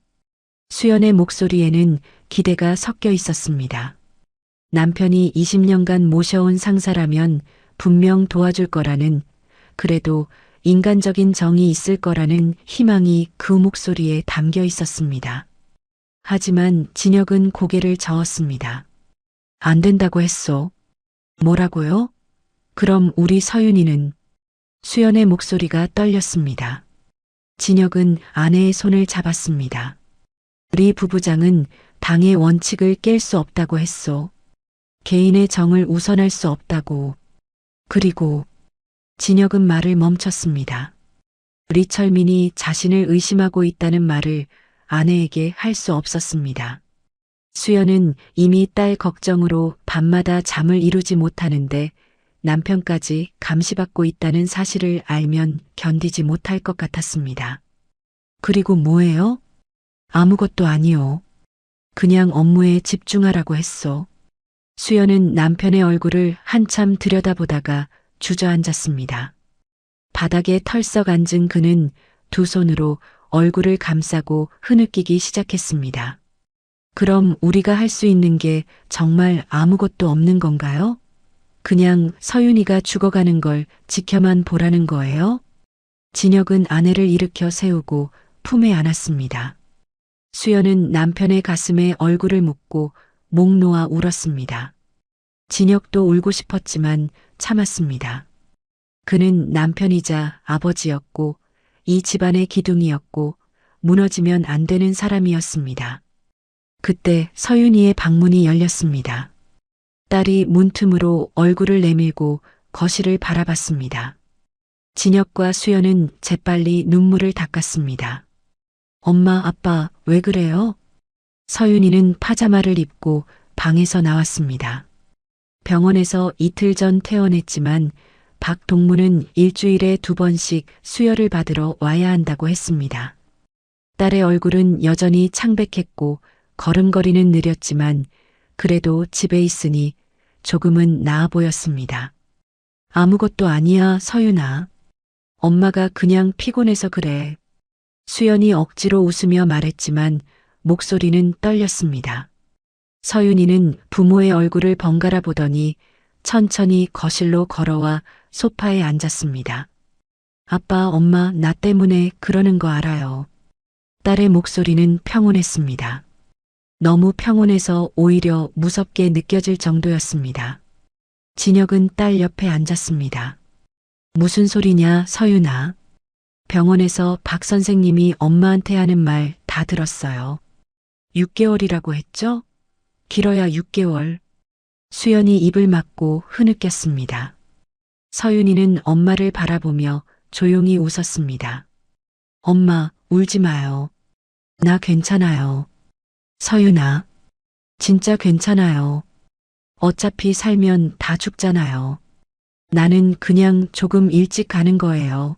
수연의 목소리에는 기대가 섞여 있었습니다. 남편이 20년간 모셔온 상사라면 분명 도와줄 거라는, 그래도 인간적인 정이 있을 거라는 희망이 그 목소리에 담겨 있었습니다. 하지만 진혁은 고개를 저었습니다. 안 된다고 했소. 뭐라고요? 그럼 우리 서윤이는? 수연의 목소리가 떨렸습니다. 진혁은 아내의 손을 잡았습니다. 우리 부부장은 당의 원칙을 깰 수 없다고 했소. 개인의 정을 우선할 수 없다고. 그리고 진혁은 말을 멈췄습니다. 리철민이 자신을 의심하고 있다는 말을 아내에게 할 수 없었습니다. 수연은 이미 딸 걱정으로 밤마다 잠을 이루지 못하는데 남편까지 감시받고 있다는 사실을 알면 견디지 못할 것 같았습니다. 그리고 뭐예요? 아무것도 아니요. 그냥 업무에 집중하라고 했소. 수연은 남편의 얼굴을 한참 들여다보다가 주저앉았습니다. 바닥에 털썩 앉은 그는 두 손으로 얼굴을 감싸고 흐느끼기 시작했습니다. 그럼 우리가 할 수 있는 게 정말 아무것도 없는 건가요? 그냥 서윤이가 죽어가는 걸 지켜만 보라는 거예요? 진혁은 아내를 일으켜 세우고 품에 안았습니다. 수연은 남편의 가슴에 얼굴을 묻고 목 놓아 울었습니다. 진혁도 울고 싶었지만 참았습니다. 그는 남편이자 아버지였고 이 집안의 기둥이었고 무너지면 안 되는 사람이었습니다. 그때 서윤이의 방문이 열렸습니다. 딸이 문틈으로 얼굴을 내밀고 거실을 바라봤습니다. 진혁과 수연은 재빨리 눈물을 닦았습니다. 엄마, 아빠, 왜 그래요? 서윤이는 파자마를 입고 방에서 나왔습니다. 병원에서 이틀 전 퇴원했지만 박동무는 일주일에 2번씩 수혈을 받으러 와야 한다고 했습니다. 딸의 얼굴은 여전히 창백했고 걸음걸이는 느렸지만 그래도 집에 있으니 조금은 나아 보였습니다. 아무것도 아니야, 서윤아. 엄마가 그냥 피곤해서 그래. 수연이 억지로 웃으며 말했지만 목소리는 떨렸습니다. 서윤이는 부모의 얼굴을 번갈아 보더니 천천히 거실로 걸어와 소파에 앉았습니다. 아빠, 엄마, 나 때문에 그러는 거 알아요. 딸의 목소리는 평온했습니다. 너무 평온해서 오히려 무섭게 느껴질 정도였습니다. 진혁은 딸 옆에 앉았습니다. 무슨 소리냐, 서윤아. 병원에서 박 선생님이 엄마한테 하는 말 다 들었어요. 6개월이라고 했죠? 길어야 6개월. 수연이 입을 막고 흐느꼈습니다. 서윤이는 엄마를 바라보며 조용히 웃었습니다. 엄마, 울지 마요. 나 괜찮아요. 서윤아, 진짜 괜찮아요. 어차피 살면 다 죽잖아요. 나는 그냥 조금 일찍 가는 거예요.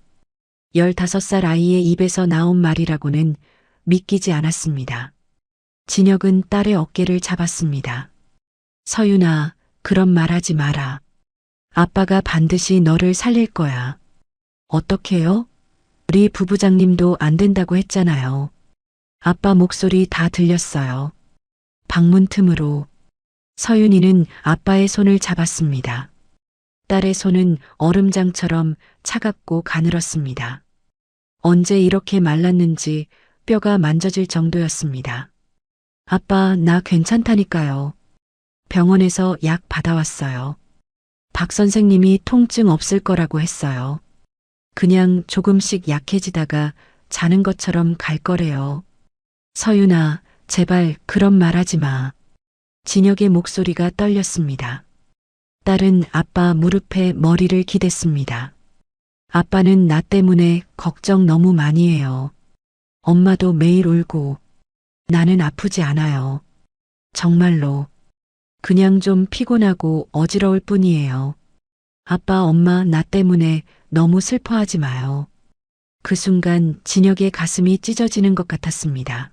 15살 아이의 입에서 나온 말이라고는 믿기지 않았습니다. 진혁은 딸의 어깨를 잡았습니다. 서윤아, 그런 말 하지 마라. 아빠가 반드시 너를 살릴 거야. 어떻게요? 우리 부부장님도 안 된다고 했잖아요. 아빠 목소리 다 들렸어요. 방문 틈으로. 서윤이는 아빠의 손을 잡았습니다. 딸의 손은 얼음장처럼 차갑고 가늘었습니다. 언제 이렇게 말랐는지 뼈가 만져질 정도였습니다. 아빠, 나 괜찮다니까요. 병원에서 약 받아왔어요. 박 선생님이 통증 없을 거라고 했어요. 그냥 조금씩 약해지다가 자는 것처럼 갈 거래요. 서윤아, 제발 그런 말 하지 마. 진혁의 목소리가 떨렸습니다. 딸은 아빠 무릎에 머리를 기댔습니다. 아빠는 나 때문에 걱정 너무 많이 해요. 엄마도 매일 울고 나는 아프지 않아요. 정말로. 그냥 좀 피곤하고 어지러울 뿐이에요. 아빠, 엄마, 나 때문에 너무 슬퍼하지 마요. 그 순간 진혁의 가슴이 찢어지는 것 같았습니다.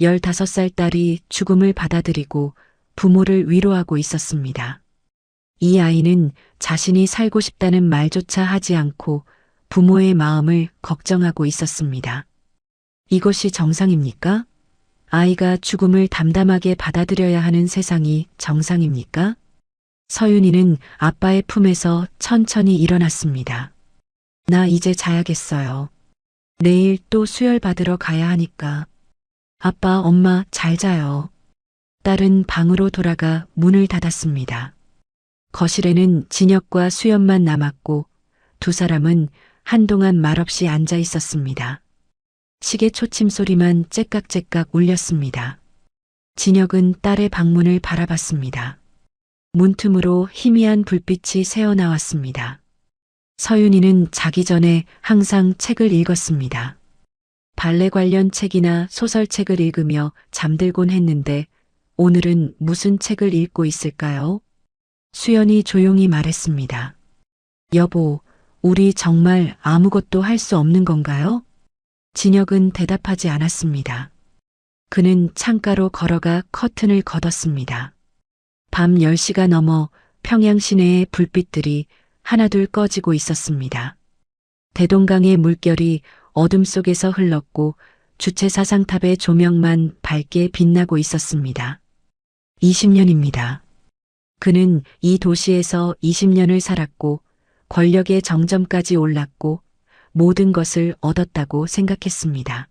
15살 딸이 죽음을 받아들이고 부모를 위로하고 있었습니다. 이 아이는 자신이 살고 싶다는 말조차 하지 않고 부모의 마음을 걱정하고 있었습니다. 이것이 정상입니까? 아이가 죽음을 담담하게 받아들여야 하는 세상이 정상입니까? 서윤이는 아빠의 품에서 천천히 일어났습니다. 나 이제 자야겠어요. 내일 또 수혈 받으러 가야 하니까. 아빠, 엄마 잘 자요. 딸은 방으로 돌아가 문을 닫았습니다. 거실에는 진혁과 수연만 남았고 두 사람은 한동안 말없이 앉아 있었습니다. 시계 초침 소리만 째깍째깍 울렸습니다. 진혁은 딸의 방문을 바라봤습니다. 문틈으로 희미한 불빛이 새어나왔습니다. 서윤이는 자기 전에 항상 책을 읽었습니다. 발레 관련 책이나 소설책을 읽으며 잠들곤 했는데 오늘은 무슨 책을 읽고 있을까요? 수연이 조용히 말했습니다. 여보, 우리 정말 아무것도 할 수 없는 건가요? 진혁은 대답하지 않았습니다. 그는 창가로 걸어가 커튼을 걷었습니다. 밤 10시가 넘어 평양 시내의 불빛들이 하나둘 꺼지고 있었습니다. 대동강의 물결이 어둠 속에서 흘렀고 주체 사상탑의 조명만 밝게 빛나고 있었습니다. 20년입니다. 그는 이 도시에서 20년을 살았고 권력의 정점까지 올랐고 모든 것을 얻었다고 생각했습니다.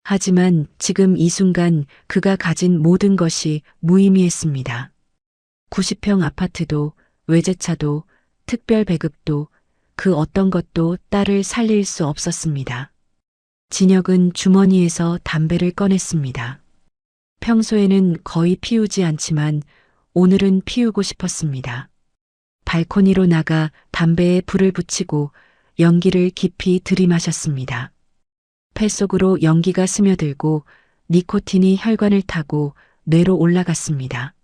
하지만 지금 이 순간 그가 가진 모든 것이 무의미했습니다. 90평 아파트도 외제차도 특별 배급도 그 어떤 것도 딸을 살릴 수 없었습니다. 진혁은 주머니에서 담배를 꺼냈습니다. 평소에는 거의 피우지 않지만 오늘은 피우고 싶었습니다. 발코니로 나가 담배에 불을 붙이고 연기를 깊이 들이마셨습니다. 폐 속으로 연기가 스며들고 니코틴이 혈관을 타고 뇌로 올라갔습니다.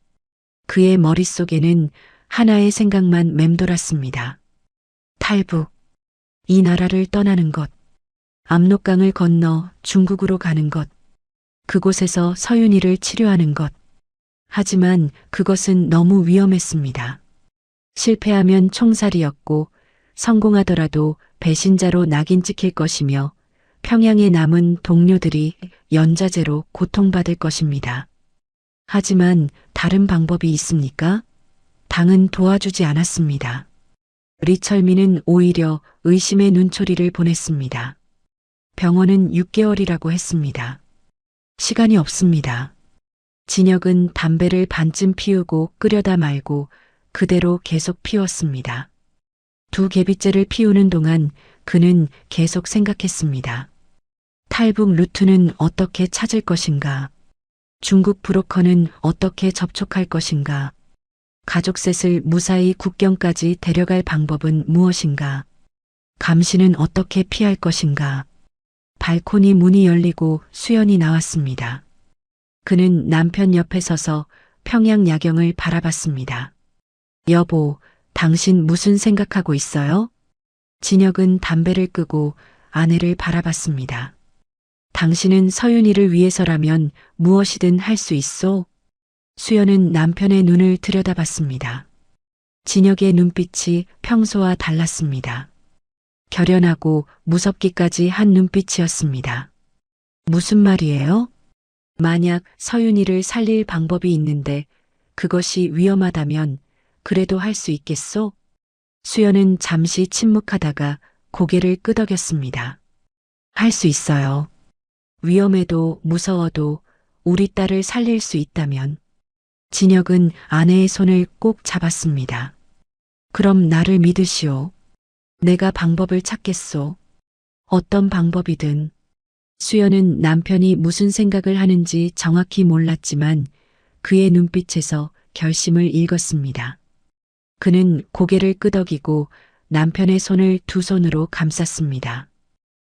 그의 머릿속에는 하나의 생각만 맴돌았습니다. 탈북. 이 나라를 떠나는 것. 압록강을 건너 중국으로 가는 것. 그곳에서 서윤이를 치료하는 것. 하지만 그것은 너무 위험했습니다. 실패하면 총살이었고 성공하더라도 배신자로 낙인 찍힐 것이며 평양에 남은 동료들이 연좌제로 고통받을 것입니다. 하지만 다른 방법이 있습니까? 당은 도와주지 않았습니다. 리철민은 오히려 의심의 눈초리를 보냈습니다. 병원은 6개월이라고 했습니다. 시간이 없습니다. 진혁은 담배를 반쯤 피우고 끄려다 말고 그대로 계속 피웠습니다. 두 개비째를 피우는 동안 그는 계속 생각했습니다. 탈북 루트는 어떻게 찾을 것인가? 중국 브로커는 어떻게 접촉할 것인가? 가족 셋을 무사히 국경까지 데려갈 방법은 무엇인가? 감시는 어떻게 피할 것인가? 발코니 문이 열리고 수연이 나왔습니다. 그는 남편 옆에 서서 평양 야경을 바라봤습니다. 여보, 당신 무슨 생각하고 있어요? 진혁은 담배를 끄고 아내를 바라봤습니다. 당신은 서윤이를 위해서라면 무엇이든 할 수 있소? 수연은 남편의 눈을 들여다봤습니다. 진혁의 눈빛이 평소와 달랐습니다. 결연하고 무섭기까지 한 눈빛이었습니다. 무슨 말이에요? 만약 서윤이를 살릴 방법이 있는데 그것이 위험하다면 그래도 할 수 있겠소? 수연은 잠시 침묵하다가 고개를 끄덕였습니다. 할 수 있어요. 위험해도 무서워도 우리 딸을 살릴 수 있다면. 진혁은 아내의 손을 꼭 잡았습니다. 그럼 나를 믿으시오. 내가 방법을 찾겠소. 어떤 방법이든. 수연은 남편이 무슨 생각을 하는지 정확히 몰랐지만 그의 눈빛에서 결심을 읽었습니다. 그는 고개를 끄덕이고 남편의 손을 두 손으로 감쌌습니다.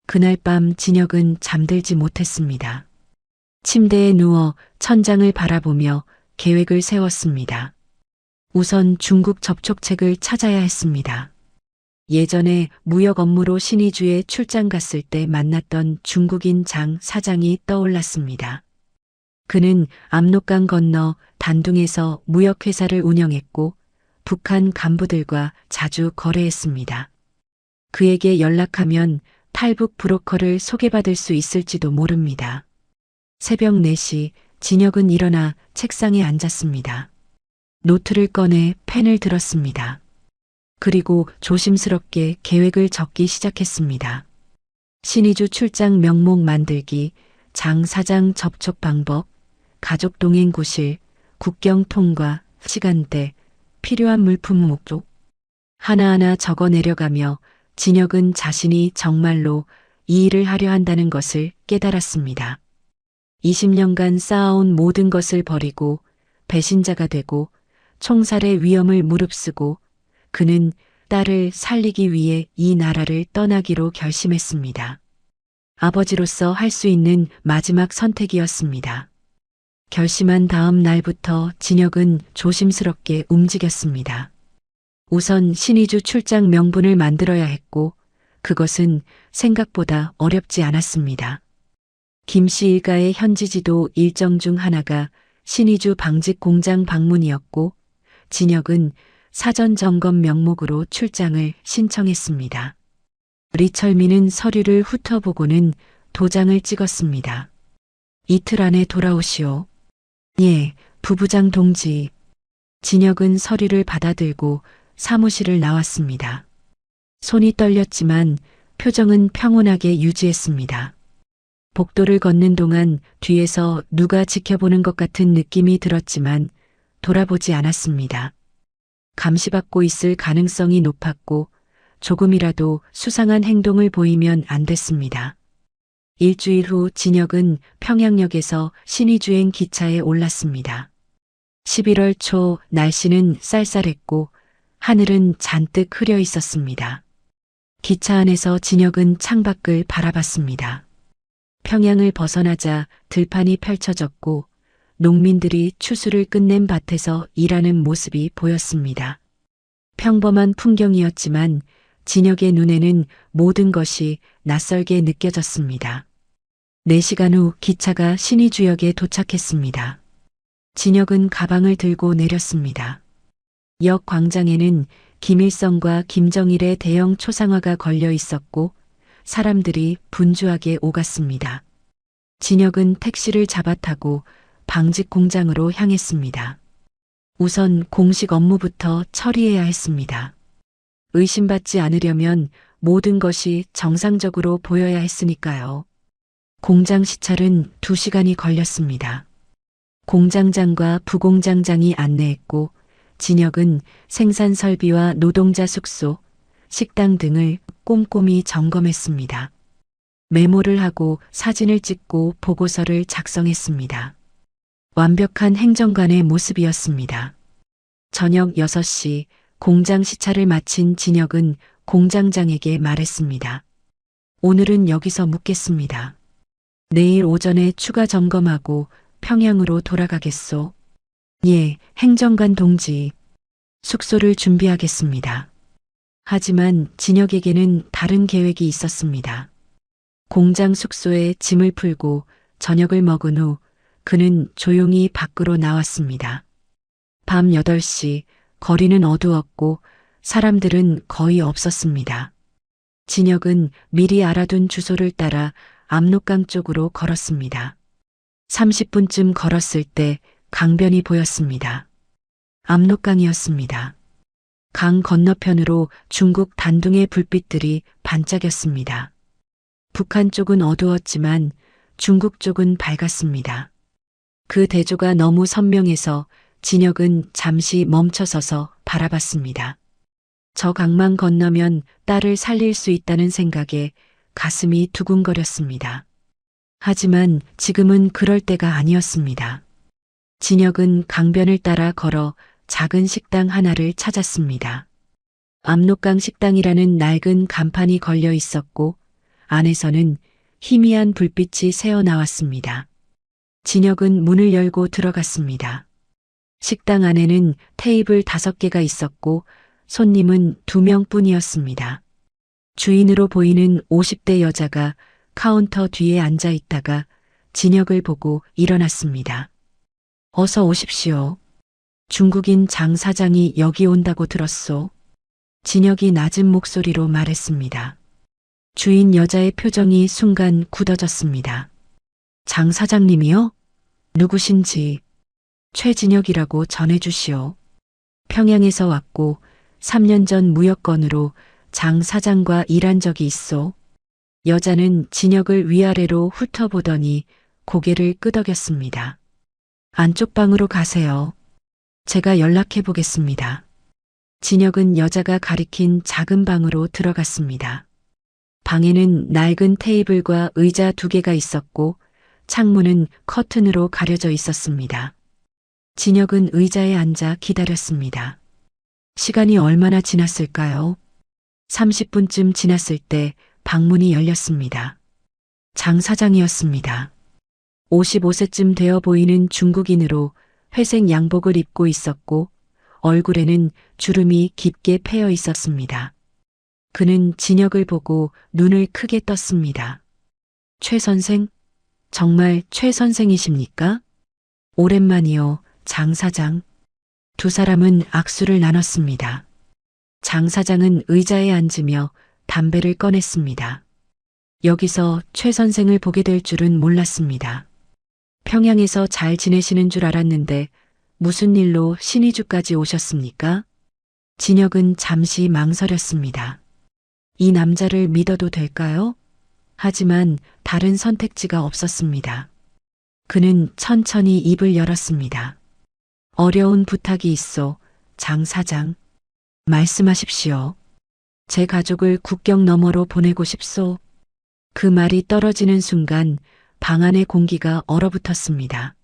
그날 밤 진혁은 잠들지 못했습니다. 침대에 누워 천장을 바라보며 계획을 세웠습니다. 우선 중국 접촉책을 찾아야 했습니다. 예전에 무역 업무로 신의주에 출장 갔을 때 만났던 중국인 장 사장이 떠올랐습니다. 그는 압록강 건너 단둥에서 무역회사를 운영했고 북한 간부들과 자주 거래했습니다. 그에게 연락하면 탈북 브로커를 소개받을 수 있을지도 모릅니다. 새벽 4시 진혁은 일어나 책상에 앉았습니다. 노트를 꺼내 펜을 들었습니다. 그리고 조심스럽게 계획을 적기 시작했습니다. 신의주 출장 명목 만들기, 장 사장 접촉 방법, 가족 동행 구실, 국경 통과, 시간대, 필요한 물품 목록 하나하나 적어 내려가며 진혁은 자신이 정말로 이 일을 하려 한다는 것을 깨달았습니다. 20년간 쌓아온 모든 것을 버리고 배신자가 되고 총살의 위험을 무릅쓰고 그는 딸을 살리기 위해 이 나라를 떠나기로 결심했습니다. 아버지로서 할 수 있는 마지막 선택이었습니다. 결심한 다음 날부터 진혁은 조심스럽게 움직였습니다. 우선 신의주 출장 명분을 만들어야 했고 그것은 생각보다 어렵지 않았습니다. 김씨 일가의 현지지도 일정 중 하나가 신의주 방직 공장 방문이었고 진혁은 사전 점검 명목으로 출장을 신청했습니다. 리철민은 서류를 훑어보고는 도장을 찍었습니다. 이틀 안에 돌아오시오. 예, 부부장 동지. 진혁은 서류를 받아들고 사무실을 나왔습니다. 손이 떨렸지만 표정은 평온하게 유지했습니다. 복도를 걷는 동안 뒤에서 누가 지켜보는 것 같은 느낌이 들었지만 돌아보지 않았습니다. 감시받고 있을 가능성이 높았고 조금이라도 수상한 행동을 보이면 안 됐습니다. 일주일 후 진혁은 평양역에서 신의주행 기차에 올랐습니다. 11월 초 날씨는 쌀쌀했고 하늘은 잔뜩 흐려 있었습니다. 기차 안에서 진혁은 창밖을 바라봤습니다. 평양을 벗어나자 들판이 펼쳐졌고 농민들이 추수를 끝낸 밭에서 일하는 모습이 보였습니다. 평범한 풍경이었지만 진혁의 눈에는 모든 것이 낯설게 느껴졌습니다. 4시간 후 기차가 신의주역에 도착했습니다. 진혁은 가방을 들고 내렸습니다. 역 광장에는 김일성과 김정일의 대형 초상화가 걸려 있었고 사람들이 분주하게 오갔습니다. 진혁은 택시를 잡아타고 방직 공장으로 향했습니다. 우선 공식 업무부터 처리해야 했습니다. 의심받지 않으려면 모든 것이 정상적으로 보여야 했으니까요. 공장 시찰은 2시간이 걸렸습니다. 공장장과 부공장장이 안내했고 진혁은 생산 설비와 노동자 숙소, 식당 등을 꼼꼼히 점검했습니다. 메모를 하고 사진을 찍고 보고서를 작성했습니다. 완벽한 행정관의 모습이었습니다. 저녁 6시 공장 시찰을 마친 진혁은 공장장에게 말했습니다. 오늘은 여기서 묵겠습니다. 내일 오전에 추가 점검하고 평양으로 돌아가겠소. 예, 행정관 동지. 숙소를 준비하겠습니다. 하지만 진혁에게는 다른 계획이 있었습니다. 공장 숙소에 짐을 풀고 저녁을 먹은 후 그는 조용히 밖으로 나왔습니다. 밤 8시 거리는 어두웠고 사람들은 거의 없었습니다. 진혁은 미리 알아둔 주소를 따라 압록강 쪽으로 걸었습니다. 30분쯤 걸었을 때 강변이 보였습니다. 압록강이었습니다. 강 건너편으로 중국 단둥의 불빛들이 반짝였습니다. 북한 쪽은 어두웠지만 중국 쪽은 밝았습니다. 그 대조가 너무 선명해서 진혁은 잠시 멈춰서서 바라봤습니다. 저 강만 건너면 딸을 살릴 수 있다는 생각에 가슴이 두근거렸습니다. 하지만 지금은 그럴 때가 아니었습니다. 진혁은 강변을 따라 걸어 작은 식당 하나를 찾았습니다. 압록강 식당이라는 낡은 간판이 걸려 있었고 안에서는 희미한 불빛이 새어나왔습니다. 진혁은 문을 열고 들어갔습니다. 식당 안에는 테이블 5개가 있었고 손님은 2명뿐이었습니다. 주인으로 보이는 50대 여자가 카운터 뒤에 앉아 있다가 진혁을 보고 일어났습니다. 어서 오십시오. 중국인 장 사장이 여기 온다고 들었소. 진혁이 낮은 목소리로 말했습니다. 주인 여자의 표정이 순간 굳어졌습니다. 장 사장님이요? 누구신지 최진혁이라고 전해주시오. 평양에서 왔고 3년 전 무역건으로 장 사장과 일한 적이 있소. 여자는 진혁을 위아래로 훑어보더니 고개를 끄덕였습니다. 안쪽 방으로 가세요. 제가 연락해 보겠습니다. 진혁은 여자가 가리킨 작은 방으로 들어갔습니다. 방에는 낡은 테이블과 의자 2개가 있었고 창문은 커튼으로 가려져 있었습니다. 진혁은 의자에 앉아 기다렸습니다. 시간이 얼마나 지났을까요? 30분쯤 지났을 때 방문이 열렸습니다. 장 사장이었습니다. 55세쯤 되어 보이는 중국인으로 회색 양복을 입고 있었고 얼굴에는 주름이 깊게 패여 있었습니다. 그는 진혁을 보고 눈을 크게 떴습니다. 최 선생? 정말 최 선생이십니까? 오랜만이요, 장 사장. 두 사람은 악수를 나눴습니다. 장 사장은 의자에 앉으며 담배를 꺼냈습니다. 여기서 최 선생을 보게 될 줄은 몰랐습니다. 평양에서 잘 지내시는 줄 알았는데 무슨 일로 신의주까지 오셨습니까? 진혁은 잠시 망설였습니다. 이 남자를 믿어도 될까요? 하지만 다른 선택지가 없었습니다. 그는 천천히 입을 열었습니다. 어려운 부탁이 있어, 장 사장. 말씀하십시오. 제 가족을 국경 너머로 보내고 싶소. 그 말이 떨어지는 순간 방 안의 공기가 얼어붙었습니다.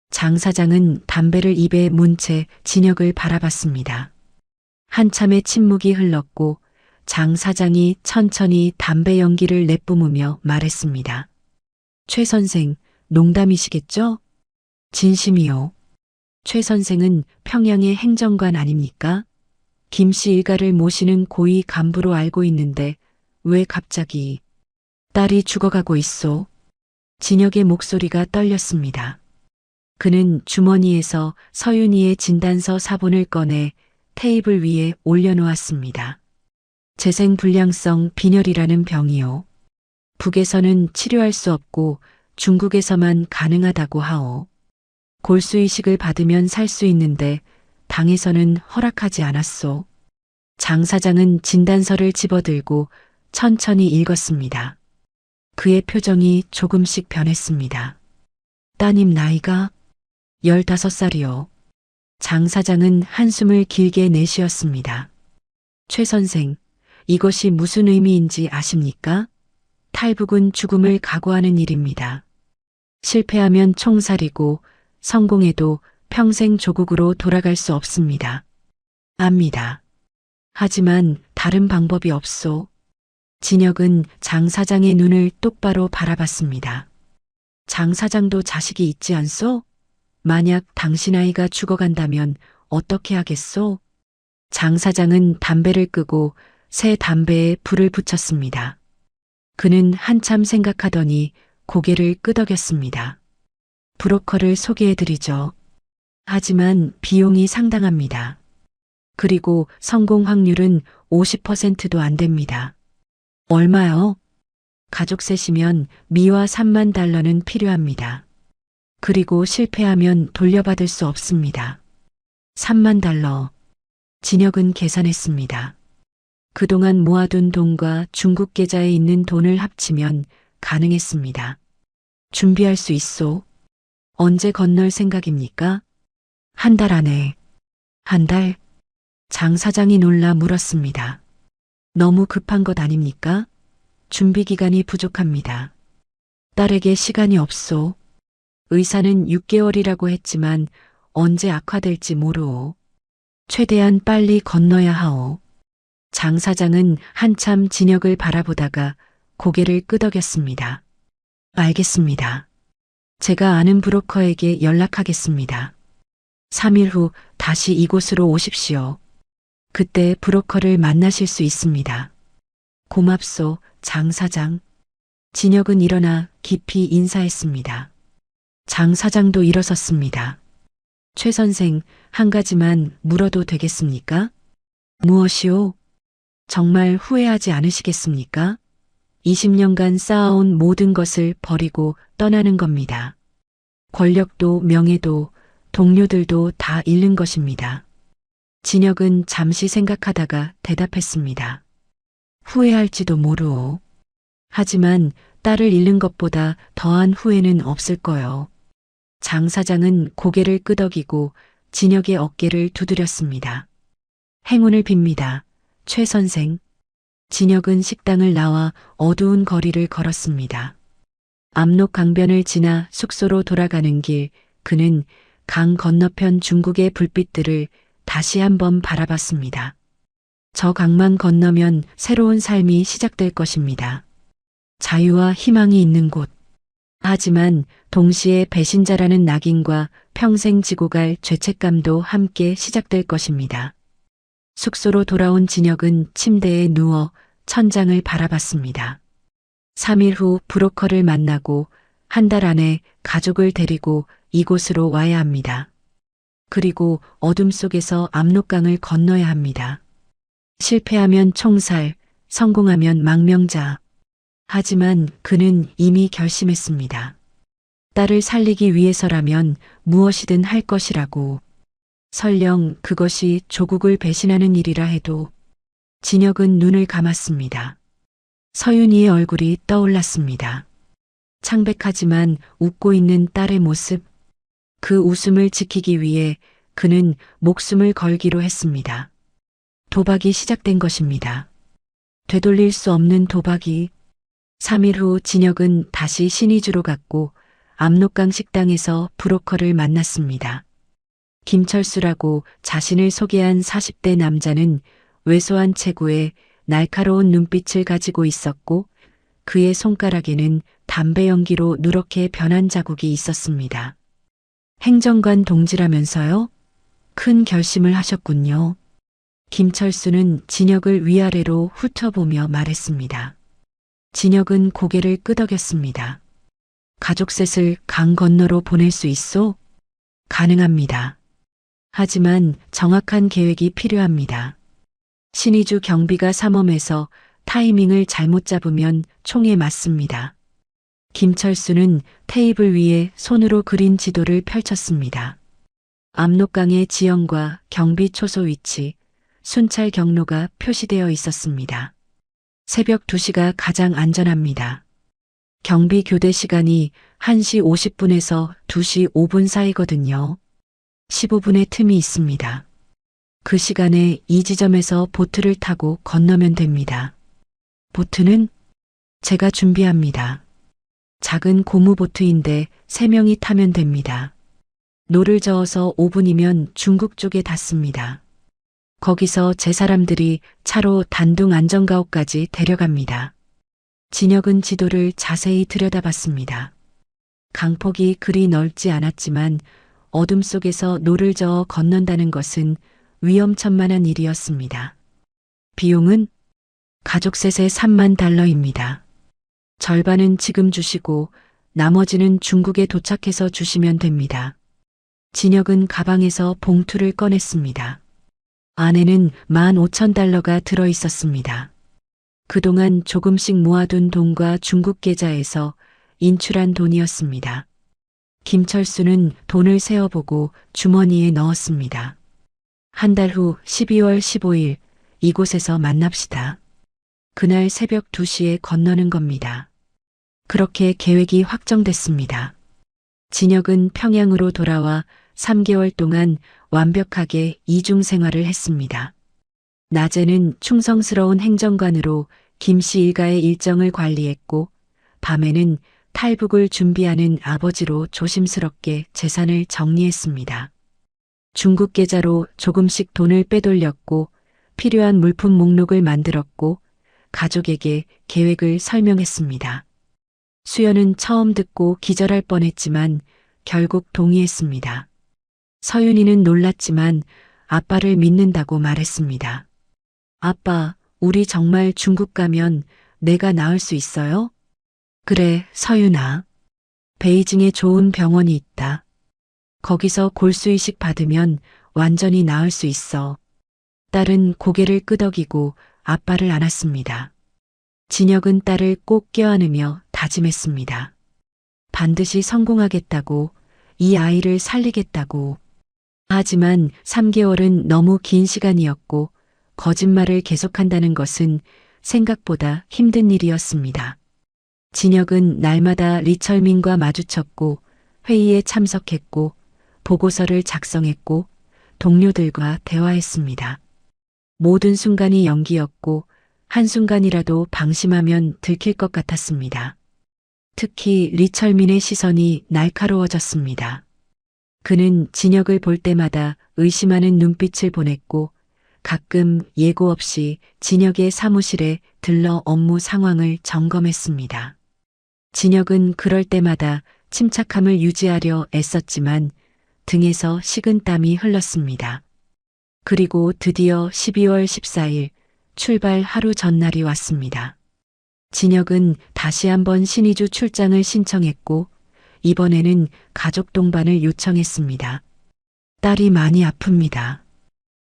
장 사장은 담배를 입에 문 채 진혁을 바라봤습니다. 한참의 침묵이 흘렀고 장 사장이 천천히 담배 연기를 내뿜으며 말했습니다. 최 선생, 농담이시겠죠? 진심이요. 최 선생은 평양의 행정관 아닙니까? 김씨 일가를 모시는 고위 간부로 알고 있는데 왜 갑자기 딸이 죽어가고 있소? 진혁의 목소리가 떨렸습니다. 그는 주머니에서 서윤이의 진단서 사본을 꺼내 테이블 위에 올려놓았습니다. 재생불량성 빈혈이라는 병이요. 북에서는 치료할 수 없고 중국에서만 가능하다고 하오. 골수이식을 받으면 살 수 있는데 당에서는 허락하지 않았소. 장 사장은 진단서를 집어들고 천천히 읽었습니다. 그의 표정이 조금씩 변했습니다. 따님 나이가 15살이요. 장 사장은 한숨을 길게 내쉬었습니다. 최 선생, 이것이 무슨 의미인지 아십니까? 탈북은 죽음을 각오하는 일입니다. 실패하면 총살이고 성공해도 평생 조국으로 돌아갈 수 없습니다. 압니다. 하지만 다른 방법이 없소. 진혁은 장 사장의 눈을 똑바로 바라봤습니다. 장 사장도 자식이 있지 않소? 만약 당신 아이가 죽어간다면 어떻게 하겠소? 장 사장은 담배를 끄고 새 담배에 불을 붙였습니다. 그는 한참 생각하더니 고개를 끄덕였습니다. 브로커를 소개해드리죠. 하지만 비용이 상당합니다. 그리고 성공 확률은 50%도 안 됩니다. 얼마요? 가족 셋이면 미화 3만 달러는 필요합니다. 그리고 실패하면 돌려받을 수 없습니다. 3만 달러. 진혁은 계산했습니다. 그동안 모아둔 돈과 중국 계좌에 있는 돈을 합치면 가능했습니다. 준비할 수 있소. 언제 건널 생각입니까? 한 달 안에. 한 달? 장 사장이 놀라 물었습니다. 너무 급한 것 아닙니까? 준비 기간이 부족합니다. 딸에게 시간이 없소. 의사는 6개월이라고 했지만 언제 악화될지 모르오. 최대한 빨리 건너야 하오. 장 사장은 한참 진혁을 바라보다가 고개를 끄덕였습니다. 알겠습니다. 제가 아는 브로커에게 연락하겠습니다. 3일 후 다시 이곳으로 오십시오. 그때 브로커를 만나실 수 있습니다. 고맙소, 장 사장. 진혁은 일어나 깊이 인사했습니다. 장 사장도 일어섰습니다. 최 선생, 한 가지만 물어도 되겠습니까? 무엇이오? 정말 후회하지 않으시겠습니까? 20년간 쌓아온 모든 것을 버리고 떠나는 겁니다. 권력도 명예도 동료들도 다 잃는 것입니다. 진혁은 잠시 생각하다가 대답했습니다. 후회할지도 모르오. 하지만 딸을 잃는 것보다 더한 후회는 없을 거요. 장 사장은 고개를 끄덕이고 진혁의 어깨를 두드렸습니다. 행운을 빕니다. 최 선생. 진혁은 식당을 나와 어두운 거리를 걸었습니다. 압록 강변을 지나 숙소로 돌아가는 길, 그는 강 건너편 중국의 불빛들을 다시 한번 바라봤습니다. 저 강만 건너면 새로운 삶이 시작될 것입니다. 자유와 희망이 있는 곳. 하지만 동시에 배신자라는 낙인과 평생 지고 갈 죄책감도 함께 시작될 것입니다. 숙소로 돌아온 진혁은 침대에 누워 천장을 바라봤습니다. 3일 후 브로커를 만나고 한 달 안에 가족을 데리고 이곳으로 와야 합니다. 그리고 어둠 속에서 압록강을 건너야 합니다. 실패하면 총살, 성공하면 망명자. 하지만 그는 이미 결심했습니다. 딸을 살리기 위해서라면 무엇이든 할 것이라고. 설령 그것이 조국을 배신하는 일이라 해도. 진혁은 눈을 감았습니다. 서윤이의 얼굴이 떠올랐습니다. 창백하지만 웃고 있는 딸의 모습. 그 웃음을 지키기 위해 그는 목숨을 걸기로 했습니다. 도박이 시작된 것입니다. 되돌릴 수 없는 도박이. 3일 후 진혁은 다시 신의주로 갔고 압록강 식당에서 브로커를 만났습니다. 김철수라고 자신을 소개한 40대 남자는 왜소한 체구에 날카로운 눈빛을 가지고 있었고 그의 손가락에는 담배 연기로 누렇게 변한 자국이 있었습니다. 행정관 동지라면서요? 큰 결심을 하셨군요. 김철수는 진혁을 위아래로 훑어보며 말했습니다. 진혁은 고개를 끄덕였습니다. 가족셋을 강 건너로 보낼 수 있소? 가능합니다. 하지만 정확한 계획이 필요합니다. 신의주 경비가 삼엄해서 타이밍을 잘못 잡으면 총에 맞습니다. 김철수는 테이블 위에 손으로 그린 지도를 펼쳤습니다. 압록강의 지형과 경비 초소 위치, 순찰 경로가 표시되어 있었습니다. 새벽 2시가 가장 안전합니다. 경비 교대 시간이 1시 50분에서 2시 5분 사이거든요. 15분의 틈이 있습니다. 그 시간에 이 지점에서 보트를 타고 건너면 됩니다. 보트는 제가 준비합니다. 작은 고무보트인데 3명이 타면 됩니다. 노를 저어서 5분이면 중국 쪽에 닿습니다. 거기서 제 사람들이 차로 단둥 안전가옥까지 데려갑니다. 진혁은 지도를 자세히 들여다봤습니다. 강폭이 그리 넓지 않았지만 어둠 속에서 노를 저어 건넌다는 것은 위험천만한 일이었습니다. 비용은 가족 셋에 3만 달러입니다. 절반은 지금 주시고 나머지는 중국에 도착해서 주시면 됩니다. 진혁은 가방에서 봉투를 꺼냈습니다. 안에는 15,000달러가 들어 있었습니다. 그동안 조금씩 모아둔 돈과 중국 계좌에서 인출한 돈이었습니다. 김철수는 돈을 세어보고 주머니에 넣었습니다. 한 달 후 12월 15일 이곳에서 만납시다. 그날 새벽 2시에 건너는 겁니다. 그렇게 계획이 확정됐습니다. 진혁은 평양으로 돌아와 3개월 동안 완벽하게 이중 생활을 했습니다. 낮에는 충성스러운 행정관으로 김씨 일가의 일정을 관리했고 밤에는 탈북을 준비하는 아버지로 조심스럽게 재산을 정리했습니다. 중국 계좌로 조금씩 돈을 빼돌렸고 필요한 물품 목록을 만들었고 가족에게 계획을 설명했습니다. 수연은 처음 듣고 기절할 뻔했지만 결국 동의했습니다. 서윤이는 놀랐지만 아빠를 믿는다고 말했습니다. 아빠, 우리 정말 중국 가면 내가 나을 수 있어요? 그래, 서윤아. 베이징에 좋은 병원이 있다. 거기서 골수이식 받으면 완전히 나을 수 있어. 딸은 고개를 끄덕이고 아빠를 안았습니다. 진혁은 딸을 꼭 껴안으며 다짐했습니다. 반드시 성공하겠다고, 이 아이를 살리겠다고. 하지만 3개월은 너무 긴 시간이었고 거짓말을 계속한다는 것은 생각보다 힘든 일이었습니다. 진혁은 날마다 리철민과 마주쳤고 회의에 참석했고 보고서를 작성했고 동료들과 대화했습니다. 모든 순간이 연기였고 한순간이라도 방심하면 들킬 것 같았습니다. 특히 리철민의 시선이 날카로워졌습니다. 그는 진혁을 볼 때마다 의심하는 눈빛을 보냈고 가끔 예고 없이 진혁의 사무실에 들러 업무 상황을 점검했습니다. 진혁은 그럴 때마다 침착함을 유지하려 애썼지만 등에서 식은땀이 흘렀습니다. 그리고 드디어 12월 14일 출발 하루 전날이 왔습니다. 진혁은 다시 한번 신의주 출장을 신청했고 이번에는 가족 동반을 요청했습니다. 딸이 많이 아픕니다.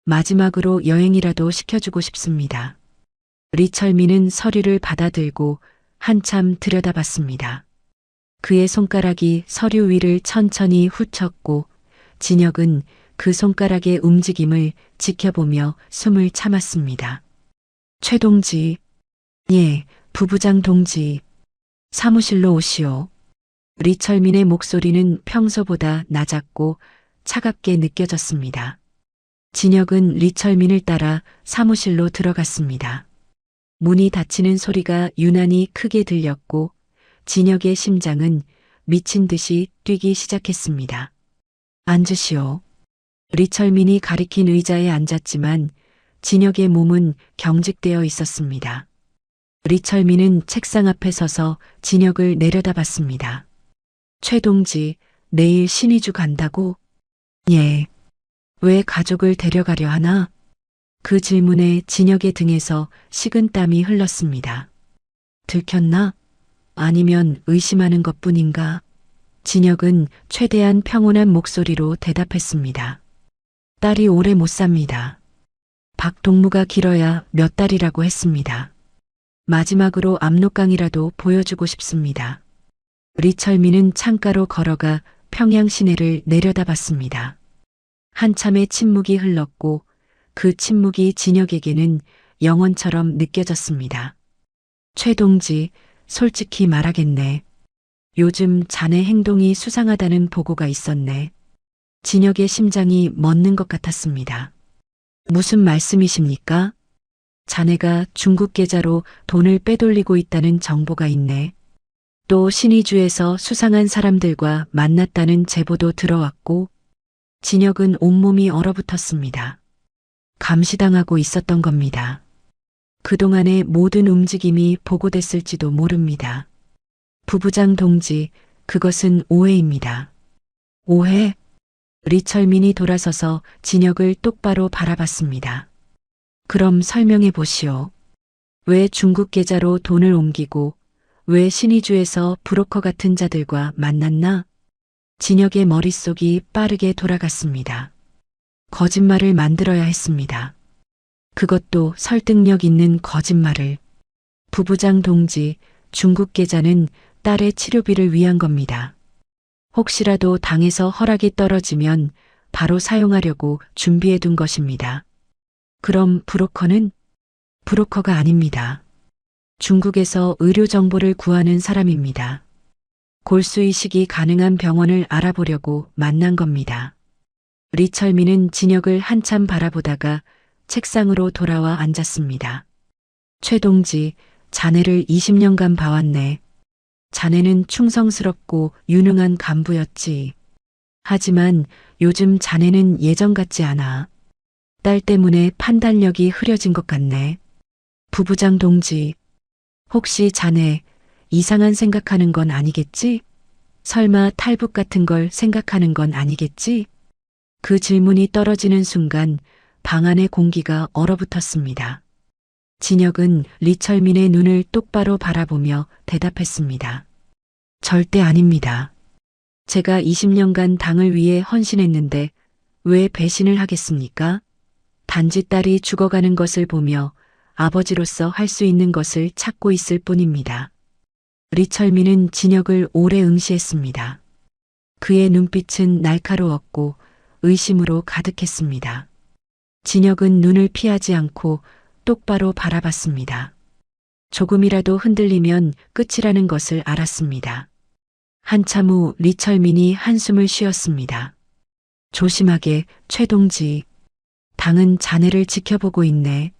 마지막으로 여행이라도 시켜주고 싶습니다. 리철민은 서류를 받아들고 한참 들여다봤습니다. 그의 손가락이 서류 위를 천천히 훑쳤고 진혁은 그 손가락의 움직임을 지켜보며 숨을 참았습니다. 최 동지, 예, 부부장 동지, 사무실로 오시오. 리철민의 목소리는 평소보다 낮았고 차갑게 느껴졌습니다. 진혁은 리철민을 따라 사무실로 들어갔습니다. 문이 닫히는 소리가 유난히 크게 들렸고 진혁의 심장은 미친 듯이 뛰기 시작했습니다. 앉으시오. 리철민이 가리킨 의자에 앉았지만 진혁의 몸은 경직되어 있었습니다. 리철민은 책상 앞에 서서 진혁을 내려다봤습니다. 최 동지, 내일 신의주 간다고? 예. 왜 가족을 데려가려 하나? 그 질문에 진혁의 등에서 식은땀이 흘렀습니다. 들켰나? 아니면 의심하는 것뿐인가? 진혁은 최대한 평온한 목소리로 대답했습니다. 딸이 오래 못 삽니다. 박동무가 길어야 몇 달이라고 했습니다. 마지막으로 압록강이라도 보여주고 싶습니다. 리철민은 창가로 걸어가 평양 시내를 내려다봤습니다. 한참의 침묵이 흘렀고 그 침묵이 진혁에게는 영원처럼 느껴졌습니다. 최 동지, 솔직히 말하겠네. 요즘 자네 행동이 수상하다는 보고가 있었네. 진혁의 심장이 멎는 것 같았습니다. 무슨 말씀이십니까? 자네가 중국 계좌로 돈을 빼돌리고 있다는 정보가 있네. 또 신의주에서 수상한 사람들과 만났다는 제보도 들어왔고 진혁은 온몸이 얼어붙었습니다. 감시당하고 있었던 겁니다. 그동안의 모든 움직임이 보고됐을지도 모릅니다. 부부장 동지, 그것은 오해입니다. 오해? 리철민이 돌아서서 진혁을 똑바로 바라봤습니다. 그럼 설명해 보시오. 왜 중국 계좌로 돈을 옮기고 왜 신의주에서 브로커 같은 자들과 만났나? 진혁의 머릿속이 빠르게 돌아갔습니다. 거짓말을 만들어야 했습니다. 그것도 설득력 있는 거짓말을. 부부장 동지, 중국 계좌는 딸의 치료비를 위한 겁니다. 혹시라도 당에서 허락이 떨어지면 바로 사용하려고 준비해 둔 것입니다. 그럼 브로커는? 브로커가 아닙니다. 중국에서 의료 정보를 구하는 사람입니다. 골수 이식이 가능한 병원을 알아보려고 만난 겁니다. 리철민은 진혁을 한참 바라보다가 책상으로 돌아와 앉았습니다. 최 동지, 자네를 20년간 봐왔네. 자네는 충성스럽고 유능한 간부였지. 하지만 요즘 자네는 예전 같지 않아. 딸 때문에 판단력이 흐려진 것 같네. 부부장 동지, 혹시 자네 이상한 생각하는 건 아니겠지? 설마 탈북 같은 걸 생각하는 건 아니겠지? 그 질문이 떨어지는 순간 방 안의 공기가 얼어붙었습니다. 진혁은 리철민의 눈을 똑바로 바라보며 대답했습니다. 절대 아닙니다. 제가 20년간 당을 위해 헌신했는데 왜 배신을 하겠습니까? 단지 딸이 죽어가는 것을 보며 아버지로서 할 수 있는 것을 찾고 있을 뿐입니다. 리철민은 진혁을 오래 응시했습니다. 그의 눈빛은 날카로웠고 의심으로 가득했습니다. 진혁은 눈을 피하지 않고 똑바로 바라봤습니다. 조금이라도 흔들리면 끝이라는 것을 알았습니다. 한참 후 리철민이 한숨을 쉬었습니다. 조심하게, 최 동지. 당은 자네를 지켜보고 있네.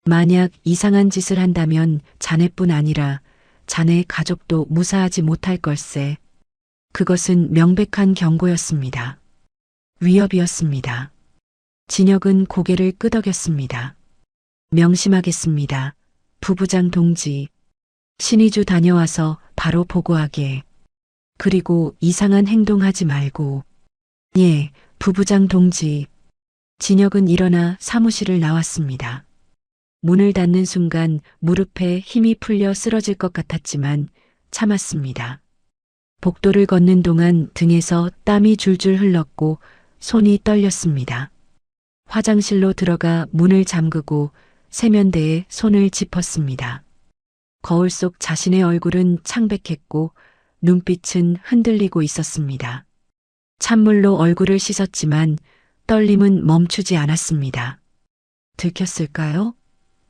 만약 이상한 짓을 한다면 자네뿐 아니라 자네 가족도 무사하지 못할 걸세. 그것은 명백한 경고였습니다. 위협이었습니다. 진혁은 고개를 끄덕였습니다. 명심하겠습니다. 부부장 동지. 신의주 다녀와서 바로 보고하게. 그리고 이상한 행동하지 말고. 예, 부부장 동지. 진혁은 일어나 사무실을 나왔습니다. 문을 닫는 순간 무릎에 힘이 풀려 쓰러질 것 같았지만 참았습니다. 복도를 걷는 동안 등에서 땀이 줄줄 흘렀고 손이 떨렸습니다. 화장실로 들어가 문을 잠그고 세면대에 손을 짚었습니다. 거울 속 자신의 얼굴은 창백했고 눈빛은 흔들리고 있었습니다. 찬물로 얼굴을 씻었지만 떨림은 멈추지 않았습니다. 들켰을까요?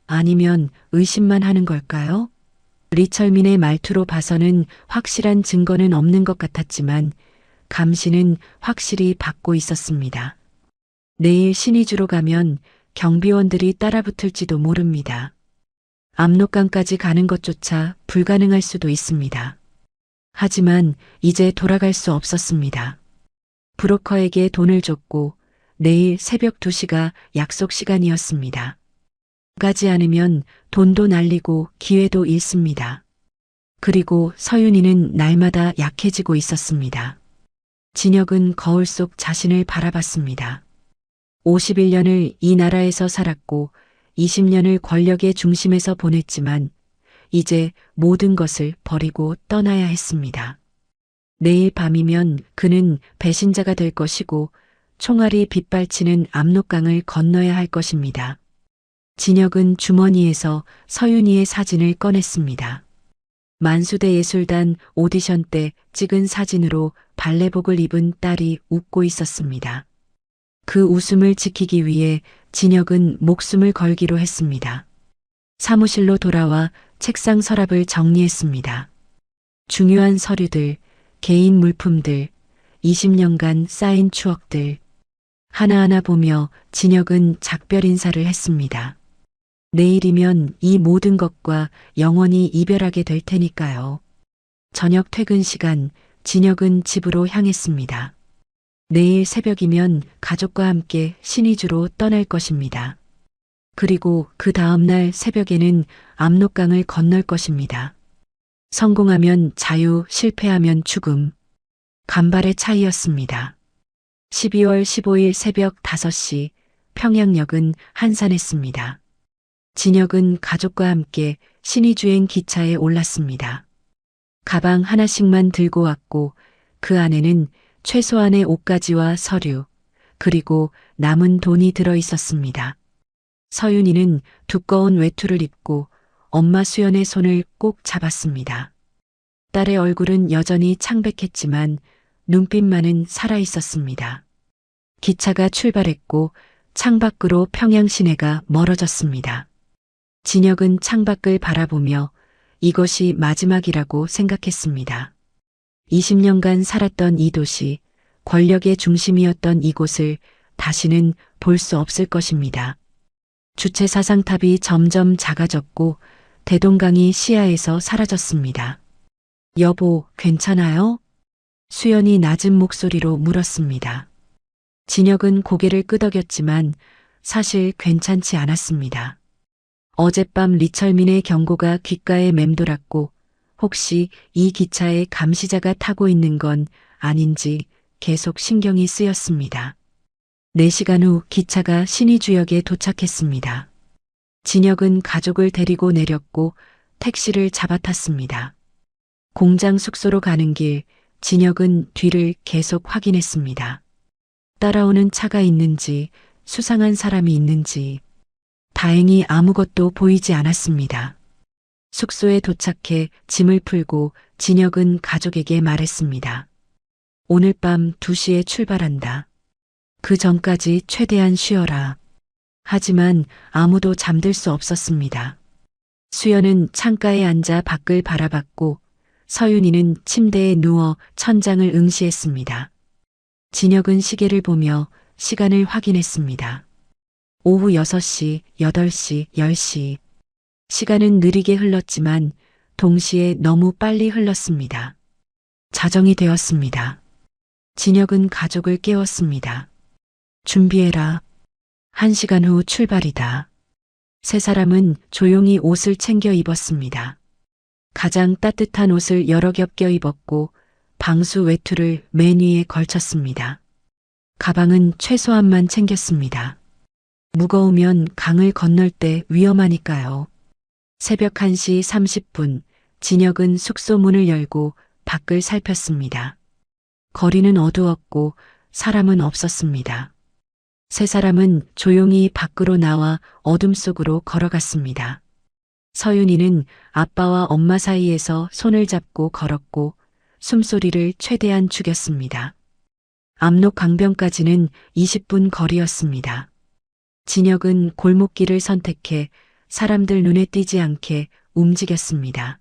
아니면 의심만 하는 걸까요? 리철민의 말투로 봐서는 확실한 증거는 없는 것 같았지만 감시는 확실히 받고 있었습니다. 내일 신의주로 가면 경비원들이 따라붙을지도 모릅니다. 압록강까지 가는 것조차 불가능할 수도 있습니다. 하지만 이제 돌아갈 수 없었습니다. 브로커에게 돈을 줬고 내일 새벽 2시가 약속 시간이었습니다. 가지 않으면 돈도 날리고 기회도 잃습니다. 그리고 서윤이는 날마다 약해지고 있었습니다. 진혁은 거울 속 자신을 바라봤습니다. 51년을 이 나라에서 살았고 20년을 권력의 중심에서 보냈지만 이제 모든 것을 버리고 떠나야 했습니다. 내일 밤이면 그는 배신자가 될 것이고 총알이 빗발치는 압록강을 건너야 할 것입니다. 진혁은 주머니에서 서윤이의 사진을 꺼냈습니다. 만수대 예술단 오디션 때 찍은 사진으로 발레복을 입은 딸이 웃고 있었습니다. 그 웃음을 지키기 위해 진혁은 목숨을 걸기로 했습니다. 사무실로 돌아와 책상 서랍을 정리했습니다. 중요한 서류들, 개인 물품들, 20년간 쌓인 추억들. 하나하나 보며 진혁은 작별 인사를 했습니다. 내일이면 이 모든 것과 영원히 이별하게 될 테니까요. 저녁 퇴근 시간, 진혁은 집으로 향했습니다. 내일 새벽이면 가족과 함께 신의주로 떠날 것입니다. 그리고 그 다음날 새벽에는 압록강을 건널 것입니다. 성공하면 자유, 실패하면 죽음. 간발의 차이였습니다. 12월 15일 새벽 5시 평양역은 한산했습니다. 진혁은 가족과 함께 신의주행 기차에 올랐습니다. 가방 하나씩만 들고 왔고 그 안에는 최소한의 옷가지와 서류, 그리고 남은 돈이 들어 있었습니다. 서윤이는 두꺼운 외투를 입고 엄마 수연의 손을 꼭 잡았습니다. 딸의 얼굴은 여전히 창백했지만 눈빛만은 살아 있었습니다. 기차가 출발했고 창밖으로 평양 시내가 멀어졌습니다. 진혁은 창밖을 바라보며 이것이 마지막이라고 생각했습니다. 20년간 살았던 이 도시, 권력의 중심이었던 이곳을 다시는 볼 수 없을 것입니다. 주체 사상탑이 점점 작아졌고 대동강이 시야에서 사라졌습니다. 여보, 괜찮아요? 수연이 낮은 목소리로 물었습니다. 진혁은 고개를 끄덕였지만 사실 괜찮지 않았습니다. 어젯밤 리철민의 경고가 귓가에 맴돌았고 혹시 이 기차에 감시자가 타고 있는 건 아닌지 계속 신경이 쓰였습니다. 4시간 후 기차가 신의주역에 도착했습니다. 진혁은 가족을 데리고 내렸고 택시를 잡아탔습니다. 공장 숙소로 가는 길, 진혁은 뒤를 계속 확인했습니다. 따라오는 차가 있는지, 수상한 사람이 있는지. 다행히 아무것도 보이지 않았습니다. 숙소에 도착해 짐을 풀고 진혁은 가족에게 말했습니다. 오늘 밤 2시에 출발한다. 그 전까지 최대한 쉬어라. 하지만 아무도 잠들 수 없었습니다. 수연은 창가에 앉아 밖을 바라봤고 서윤이는 침대에 누워 천장을 응시했습니다. 진혁은 시계를 보며 시간을 확인했습니다. 오후 6시, 8시, 10시. 시간은 느리게 흘렀지만 동시에 너무 빨리 흘렀습니다. 자정이 되었습니다. 진혁은 가족을 깨웠습니다. 준비해라. 1시간 후 출발이다. 세 사람은 조용히 옷을 챙겨 입었습니다. 가장 따뜻한 옷을 여러 겹 껴 입었고 방수 외투를 맨 위에 걸쳤습니다. 가방은 최소한만 챙겼습니다. 무거우면 강을 건널 때 위험하니까요. 새벽 1시 30분, 진혁은 숙소 문을 열고 밖을 살폈습니다. 거리는 어두웠고 사람은 없었습니다. 세 사람은 조용히 밖으로 나와 어둠 속으로 걸어갔습니다. 서윤이는 아빠와 엄마 사이에서 손을 잡고 걸었고 숨소리를 최대한 죽였습니다. 압록 강변까지는 20분 거리였습니다. 진혁은 골목길을 선택해 사람들 눈에 띄지 않게 움직였습니다.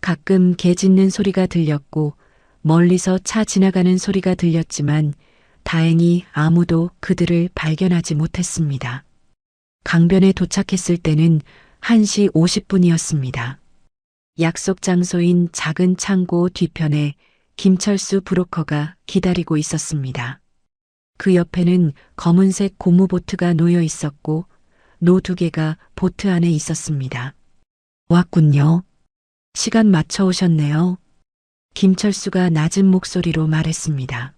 가끔 개 짖는 소리가 들렸고 멀리서 차 지나가는 소리가 들렸지만 다행히 아무도 그들을 발견하지 못했습니다. 강변에 도착했을 때는 1시 50분이었습니다. 약속 장소인 작은 창고 뒤편에 김철수 브로커가 기다리고 있었습니다. 그 옆에는 검은색 고무보트가 놓여 있었고 노 2개가 보트 안에 있었습니다. 왔군요. 시간 맞춰 오셨네요. 김철수가 낮은 목소리로 말했습니다.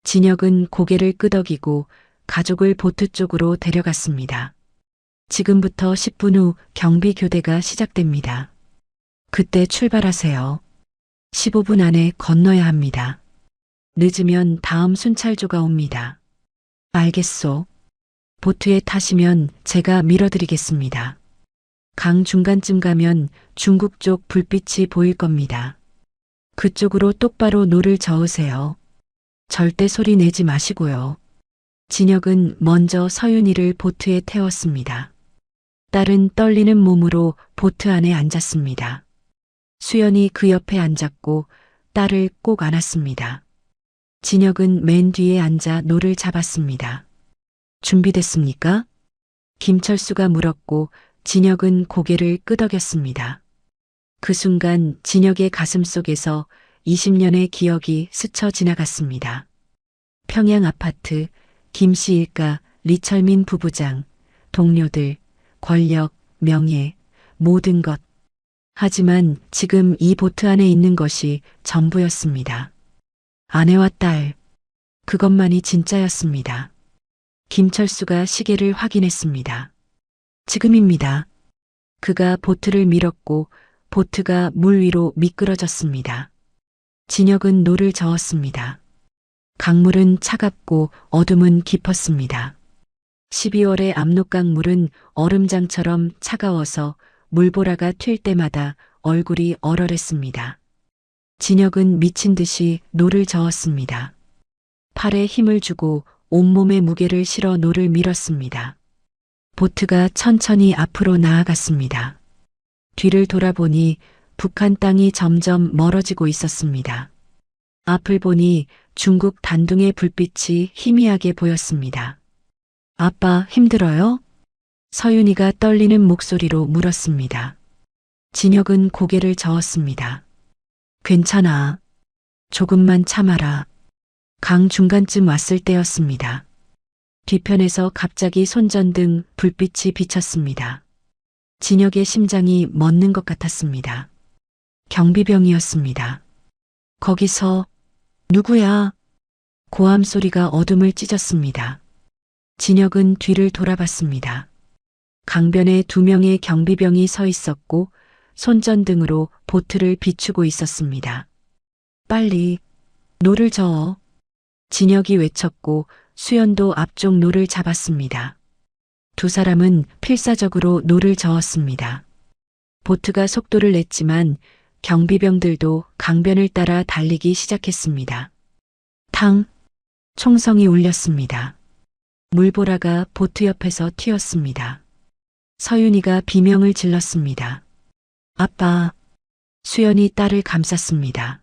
진혁은 고개를 끄덕이고 가족을 보트 쪽으로 데려갔습니다. 지금부터 10분 후 경비 교대가 시작됩니다. 그때 출발하세요. 15분 안에 건너야 합니다. 늦으면 다음 순찰조가 옵니다. 알겠소. 보트에 타시면 제가 밀어드리겠습니다. 강 중간쯤 가면 중국 쪽 불빛이 보일 겁니다. 그쪽으로 똑바로 노를 저으세요. 절대 소리 내지 마시고요. 진혁은 먼저 서윤이를 보트에 태웠습니다. 딸은 떨리는 몸으로 보트 안에 앉았습니다. 수연이 그 옆에 앉았고 딸을 꼭 안았습니다. 진혁은 맨 뒤에 앉아 노를 잡았습니다. 준비됐습니까? 김철수가 물었고 진혁은 고개를 끄덕였습니다. 그 순간 진혁의 가슴 속에서 20년의 기억이 스쳐 지나갔습니다. 평양 아파트, 김씨 일가, 리철민 부부장, 동료들, 권력, 명예, 모든 것. 하지만 지금 이 보트 안에 있는 것이 전부였습니다. 아내와 딸, 그것만이 진짜였습니다. 김철수가 시계를 확인했습니다. 지금입니다. 그가 보트를 밀었고 보트가 물 위로 미끄러졌습니다. 진혁은 노를 저었습니다. 강물은 차갑고 어둠은 깊었습니다. 12월의 압록강물은 얼음장처럼 차가워서 물보라가 튈 때마다 얼굴이 얼얼했습니다. 진혁은 미친 듯이 노를 저었습니다. 팔에 힘을 주고 온몸에 무게를 실어 노를 밀었습니다. 보트가 천천히 앞으로 나아갔습니다. 뒤를 돌아보니 북한 땅이 점점 멀어지고 있었습니다. 앞을 보니 중국 단둥의 불빛이 희미하게 보였습니다. 아빠 힘들어요? 서윤이가 떨리는 목소리로 물었습니다. 진혁은 고개를 저었습니다. 괜찮아. 조금만 참아라. 강 중간쯤 왔을 때였습니다. 뒤편에서 갑자기 손전등 불빛이 비쳤습니다. 진혁의 심장이 멎는 것 같았습니다. 경비병이었습니다. 거기서 누구야? 고함 소리가 어둠을 찢었습니다. 진혁은 뒤를 돌아봤습니다. 강변에 2명의 경비병이 서 있었고 손전등으로 보트를 비추고 있었습니다. 빨리 노를 저어. 진혁이 외쳤고 수연도 앞쪽 노를 잡았습니다. 두 사람은 필사적으로 노를 저었습니다. 보트가 속도를 냈지만 경비병들도 강변을 따라 달리기 시작했습니다. 탕! 총성이 울렸습니다. 물보라가 보트 옆에서 튀었습니다. 서윤이가 비명을 질렀습니다. 아빠! 수연이 딸을 감쌌습니다.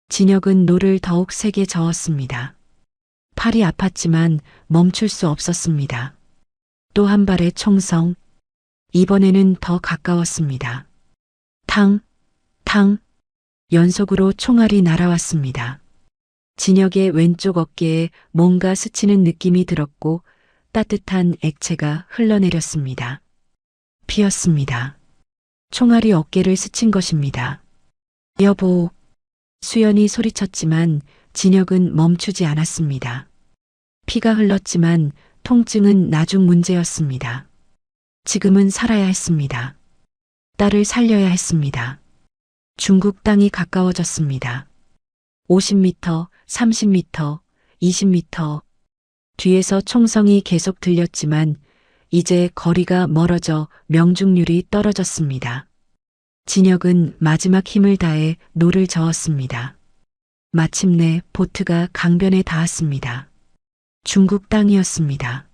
진혁은 노를 더욱 세게 저었습니다. 팔이 아팠지만 멈출 수 없었습니다. 또 한 발의 총성. 이번에는 더 가까웠습니다. 탕, 탕. 연속으로 총알이 날아왔습니다. 진혁의 왼쪽 어깨에 뭔가 스치는 느낌이 들었고 따뜻한 액체가 흘러내렸습니다. 피었습니다. 총알이 어깨를 스친 것입니다. 여보. 수연이 소리쳤지만 진혁은 멈추지 않았습니다. 피가 흘렀지만 통증은 나중 문제였습니다. 지금은 살아야 했습니다. 딸을 살려야 했습니다. 중국 땅이 가까워졌습니다. 50m, 30m, 20m. 뒤에서 총성이 계속 들렸지만 이제 거리가 멀어져 명중률이 떨어졌습니다. 진혁은 마지막 힘을 다해 노를 저었습니다. 마침내 보트가 강변에 닿았습니다. 중국 땅이었습니다.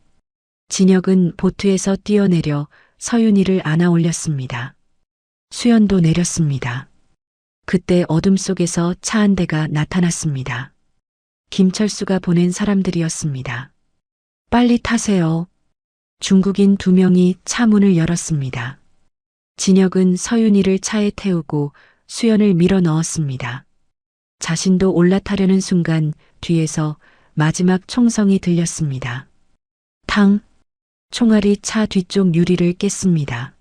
진혁은 보트에서 뛰어내려 서윤이를 안아 올렸습니다. 수연도 내렸습니다. 그때 어둠 속에서 차 한 대가 나타났습니다. 김철수가 보낸 사람들이었습니다. 빨리 타세요. 중국인 2명이 차 문을 열었습니다. 진혁은 서윤이를 차에 태우고 수연을 밀어 넣었습니다. 자신도 올라타려는 순간 뒤에서 마지막 총성이 들렸습니다. 탕! 총알이 차 뒤쪽 유리를 깼습니다.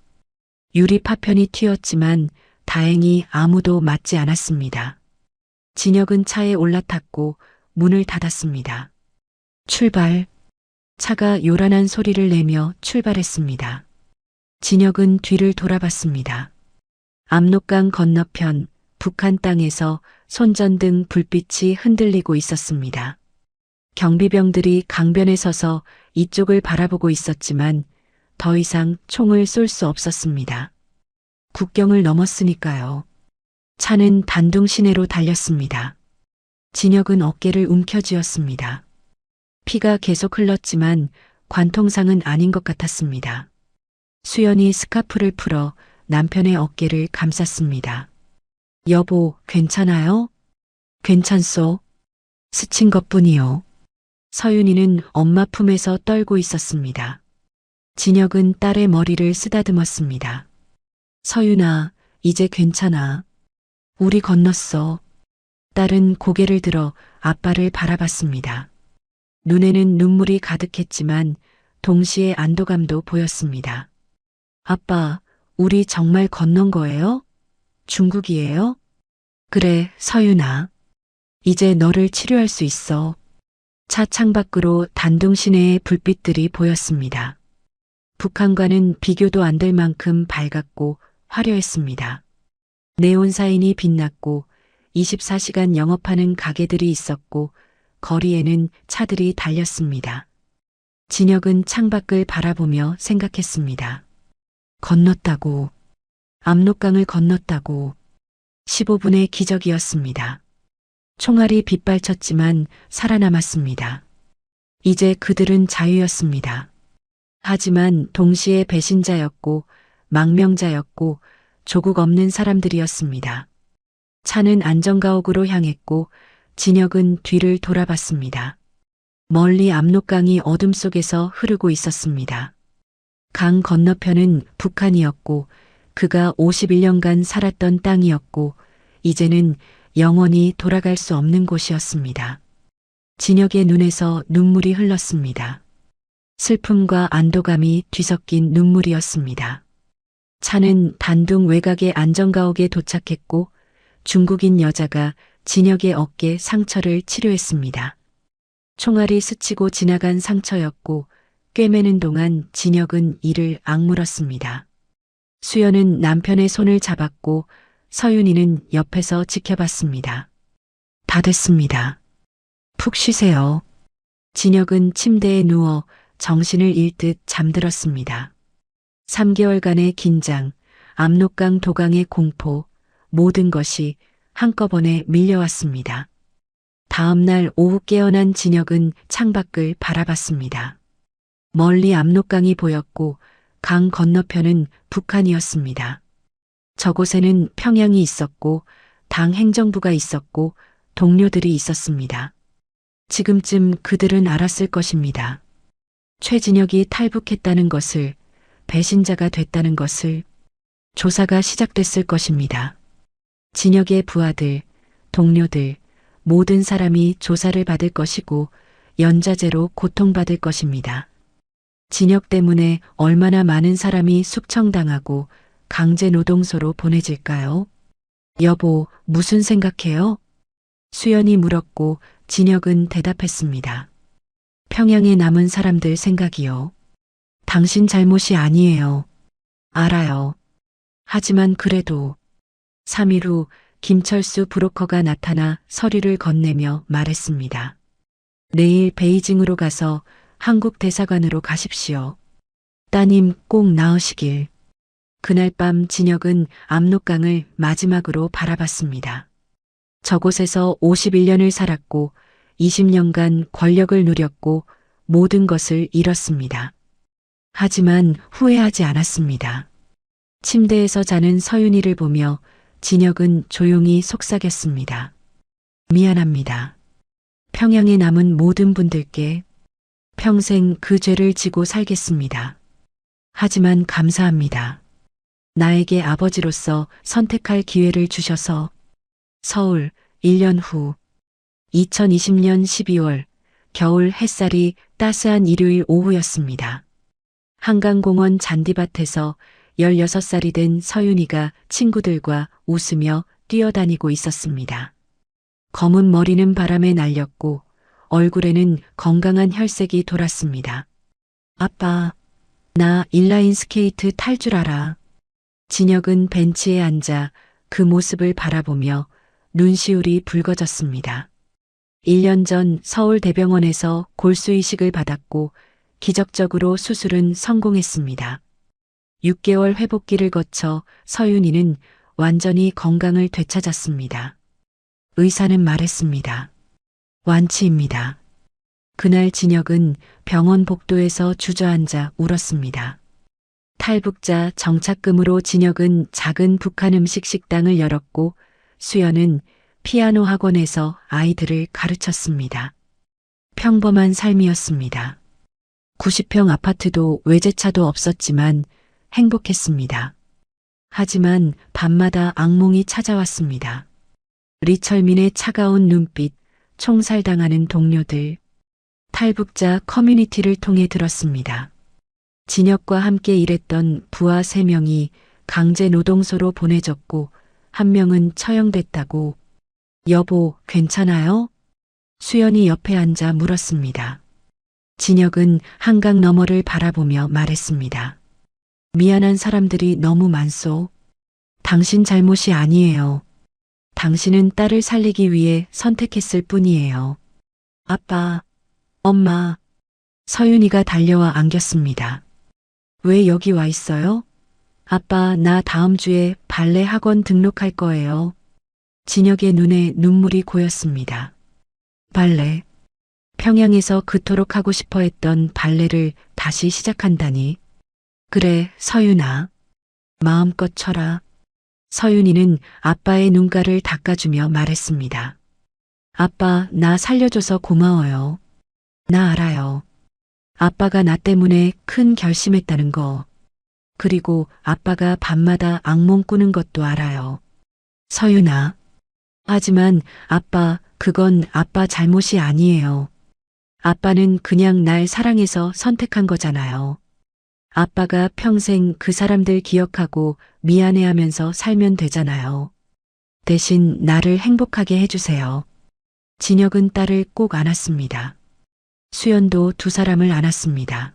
유리 파편이 튀었지만 다행히 아무도 맞지 않았습니다. 진혁은 차에 올라탔고 문을 닫았습니다. 출발. 차가 요란한 소리를 내며 출발했습니다. 진혁은 뒤를 돌아봤습니다. 압록강 건너편 북한 땅에서 손전등 불빛이 흔들리고 있었습니다. 경비병들이 강변에 서서 이쪽을 바라보고 있었지만 더 이상 총을 쏠 수 없었습니다. 국경을 넘었으니까요. 차는 단둥 시내로 달렸습니다. 진혁은 어깨를 움켜쥐었습니다. 피가 계속 흘렀지만 관통상은 아닌 것 같았습니다. 수연이 스카프를 풀어 남편의 어깨를 감쌌습니다. 여보, 괜찮아요? 괜찮소. 스친 것뿐이요. 서윤이는 엄마 품에서 떨고 있었습니다. 진혁은 딸의 머리를 쓰다듬었습니다. 서윤아, 이제 괜찮아. 우리 건넜어. 딸은 고개를 들어 아빠를 바라봤습니다. 눈에는 눈물이 가득했지만 동시에 안도감도 보였습니다. 아빠, 우리 정말 건넌 거예요? 중국이에요? 그래, 서윤아. 이제 너를 치료할 수 있어. 차 창밖으로 단둥 시내의 불빛들이 보였습니다. 북한과는 비교도 안 될 만큼 밝았고 화려했습니다. 네온 사인이 빛났고 24시간 영업하는 가게들이 있었고 거리에는 차들이 달렸습니다. 진혁은 창밖을 바라보며 생각했습니다. 건넜다고. 압록강을 건넜다고. 15분의 기적이었습니다. 총알이 빗발쳤지만 살아남았습니다. 이제 그들은 자유였습니다. 하지만 동시에 배신자였고 망명자였고 조국 없는 사람들이었습니다. 차는 안전가옥으로 향했고 진혁은 뒤를 돌아봤습니다. 멀리 압록강이 어둠 속에서 흐르고 있었습니다. 강 건너편은 북한이었고 그가 51년간 살았던 땅이었고 이제는 영원히 돌아갈 수 없는 곳이었습니다. 진혁의 눈에서 눈물이 흘렀습니다. 슬픔과 안도감이 뒤섞인 눈물이었습니다. 차는 단둥 외곽의 안전가옥에 도착했고 중국인 여자가 진혁의 어깨 상처를 치료했습니다. 총알이 스치고 지나간 상처였고 꿰매는 동안 진혁은 이를 악물었습니다. 수연은 남편의 손을 잡았고 서윤이는 옆에서 지켜봤습니다. 다 됐습니다. 푹 쉬세요. 진혁은 침대에 누워 정신을 잃듯 잠들었습니다. 3개월간의 긴장, 압록강 도강의 공포, 모든 것이 한꺼번에 밀려왔습니다. 다음 날 오후 깨어난 진혁은 창밖을 바라봤습니다. 멀리 압록강이 보였고 강 건너편은 북한이었습니다. 저곳에는 평양이 있었고 당 행정부가 있었고 동료들이 있었습니다. 지금쯤 그들은 알았을 것입니다. 최진혁이 탈북했다는 것을, 배신자가 됐다는 것을, 조사가 시작됐을 것입니다. 진혁의 부하들, 동료들, 모든 사람이 조사를 받을 것이고 연좌제로 고통받을 것입니다. 진혁 때문에 얼마나 많은 사람이 숙청당하고 강제노동소로 보내질까요? 여보, 무슨 생각해요? 수연이 물었고 진혁은 대답했습니다. 평양에 남은 사람들 생각이요. 당신 잘못이 아니에요. 알아요. 하지만 그래도 3일 후 김철수 브로커가 나타나 서류를 건네며 말했습니다. 내일 베이징으로 가서 한국 대사관으로 가십시오. 따님 꼭 나으시길. 그날 밤 진혁은 압록강을 마지막으로 바라봤습니다. 저곳에서 51년을 살았고 20년간 권력을 누렸고 모든 것을 잃었습니다. 하지만 후회하지 않았습니다. 침대에서 자는 서윤이를 보며 진혁은 조용히 속삭였습니다. 미안합니다. 평양에 남은 모든 분들께 평생 그 죄를 지고 살겠습니다. 하지만 감사합니다. 나에게 아버지로서 선택할 기회를 주셔서. 서울 1년 후 2020년 12월 겨울 햇살이 따스한 일요일 오후였습니다. 한강공원 잔디밭에서 16살이 된 서윤이가 친구들과 웃으며 뛰어다니고 있었습니다. 검은 머리는 바람에 날렸고 얼굴에는 건강한 혈색이 돌았습니다. 아빠, 나 인라인 스케이트 탈 줄 알아. 진혁은 벤치에 앉아 그 모습을 바라보며 눈시울이 붉어졌습니다. 1년 전 서울대병원에서 골수 이식을 받았고 기적적으로 수술은 성공했습니다. 6개월 회복기를 거쳐 서윤이는 완전히 건강을 되찾았습니다. 의사는 말했습니다. 완치입니다. 그날 진혁은 병원 복도에서 주저앉아 울었습니다. 탈북자 정착금으로 진혁은 작은 북한 음식 식당을 열었고 수연은 피아노 학원에서 아이들을 가르쳤습니다. 평범한 삶이었습니다. 90평 아파트도 외제차도 없었지만 행복했습니다. 하지만 밤마다 악몽이 찾아왔습니다. 리철민의 차가운 눈빛, 총살당하는 동료들, 탈북자 커뮤니티를 통해 들었습니다. 진혁과 함께 일했던 부하 3명이 강제 노동소로 보내졌고 1명은 처형됐다고. 여보, 괜찮아요? 수연이 옆에 앉아 물었습니다. 진혁은 한강 너머를 바라보며 말했습니다. 미안한 사람들이 너무 많소. 당신 잘못이 아니에요. 당신은 딸을 살리기 위해 선택했을 뿐이에요. 아빠, 엄마. 서윤이가 달려와 안겼습니다. 왜 여기 와 있어요? 아빠, 나 다음 주에 발레 학원 등록할 거예요. 진혁의 눈에 눈물이 고였습니다. 발레. 평양에서 그토록 하고 싶어 했던 발레를 다시 시작한다니. 그래, 서윤아. 마음껏 쳐라. 서윤이는 아빠의 눈가를 닦아주며 말했습니다. 아빠, 나 살려줘서 고마워요. 나 알아요. 아빠가 나 때문에 큰 결심했다는 거. 그리고 아빠가 밤마다 악몽 꾸는 것도 알아요. 서윤아. 하지만 아빠, 그건 아빠 잘못이 아니에요. 아빠는 그냥 날 사랑해서 선택한 거잖아요. 아빠가 평생 그 사람들 기억하고 미안해하면서 살면 되잖아요. 대신 나를 행복하게 해주세요. 진혁은 딸을 꼭 안았습니다. 수연도 2사람을 안았습니다.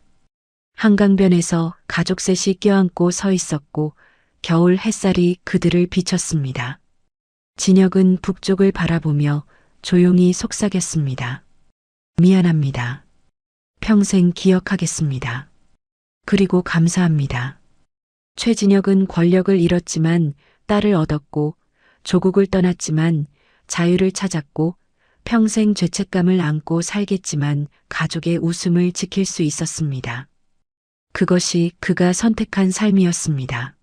한강변에서 가족 셋이 껴안고 서 있었고 겨울 햇살이 그들을 비쳤습니다. 진혁은 북쪽을 바라보며 조용히 속삭였습니다. 미안합니다. 평생 기억하겠습니다. 그리고 감사합니다. 최진혁은 권력을 잃었지만 딸을 얻었고 조국을 떠났지만 자유를 찾았고 평생 죄책감을 안고 살겠지만 가족의 웃음을 지킬 수 있었습니다. 그것이 그가 선택한 삶이었습니다.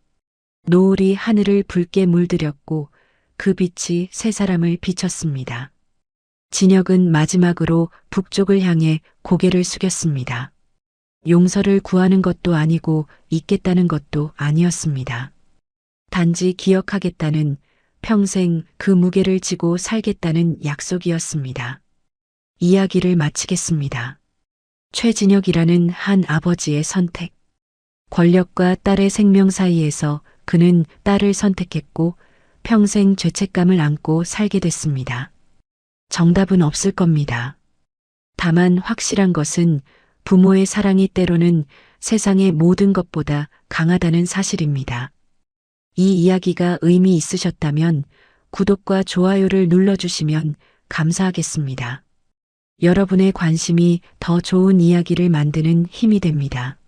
노을이 하늘을 붉게 물들였고 그 빛이 3사람을 비췄습니다. 진혁은 마지막으로 북쪽을 향해 고개를 숙였습니다. 용서를 구하는 것도 아니고 잊겠다는 것도 아니었습니다. 단지 기억하겠다는, 평생 그 무게를 지고 살겠다는 약속이었습니다. 이야기를 마치겠습니다. 최진혁이라는 한 아버지의 선택. 권력과 딸의 생명 사이에서 그는 딸을 선택했고 평생 죄책감을 안고 살게 됐습니다. 정답은 없을 겁니다. 다만 확실한 것은 부모의 사랑이 때로는 세상의 모든 것보다 강하다는 사실입니다. 이 이야기가 의미 있으셨다면 구독과 좋아요를 눌러주시면 감사하겠습니다. 여러분의 관심이 더 좋은 이야기를 만드는 힘이 됩니다.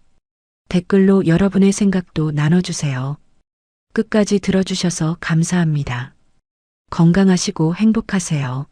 댓글로 여러분의 생각도 나눠주세요. 끝까지 들어주셔서 감사합니다. 건강하시고 행복하세요.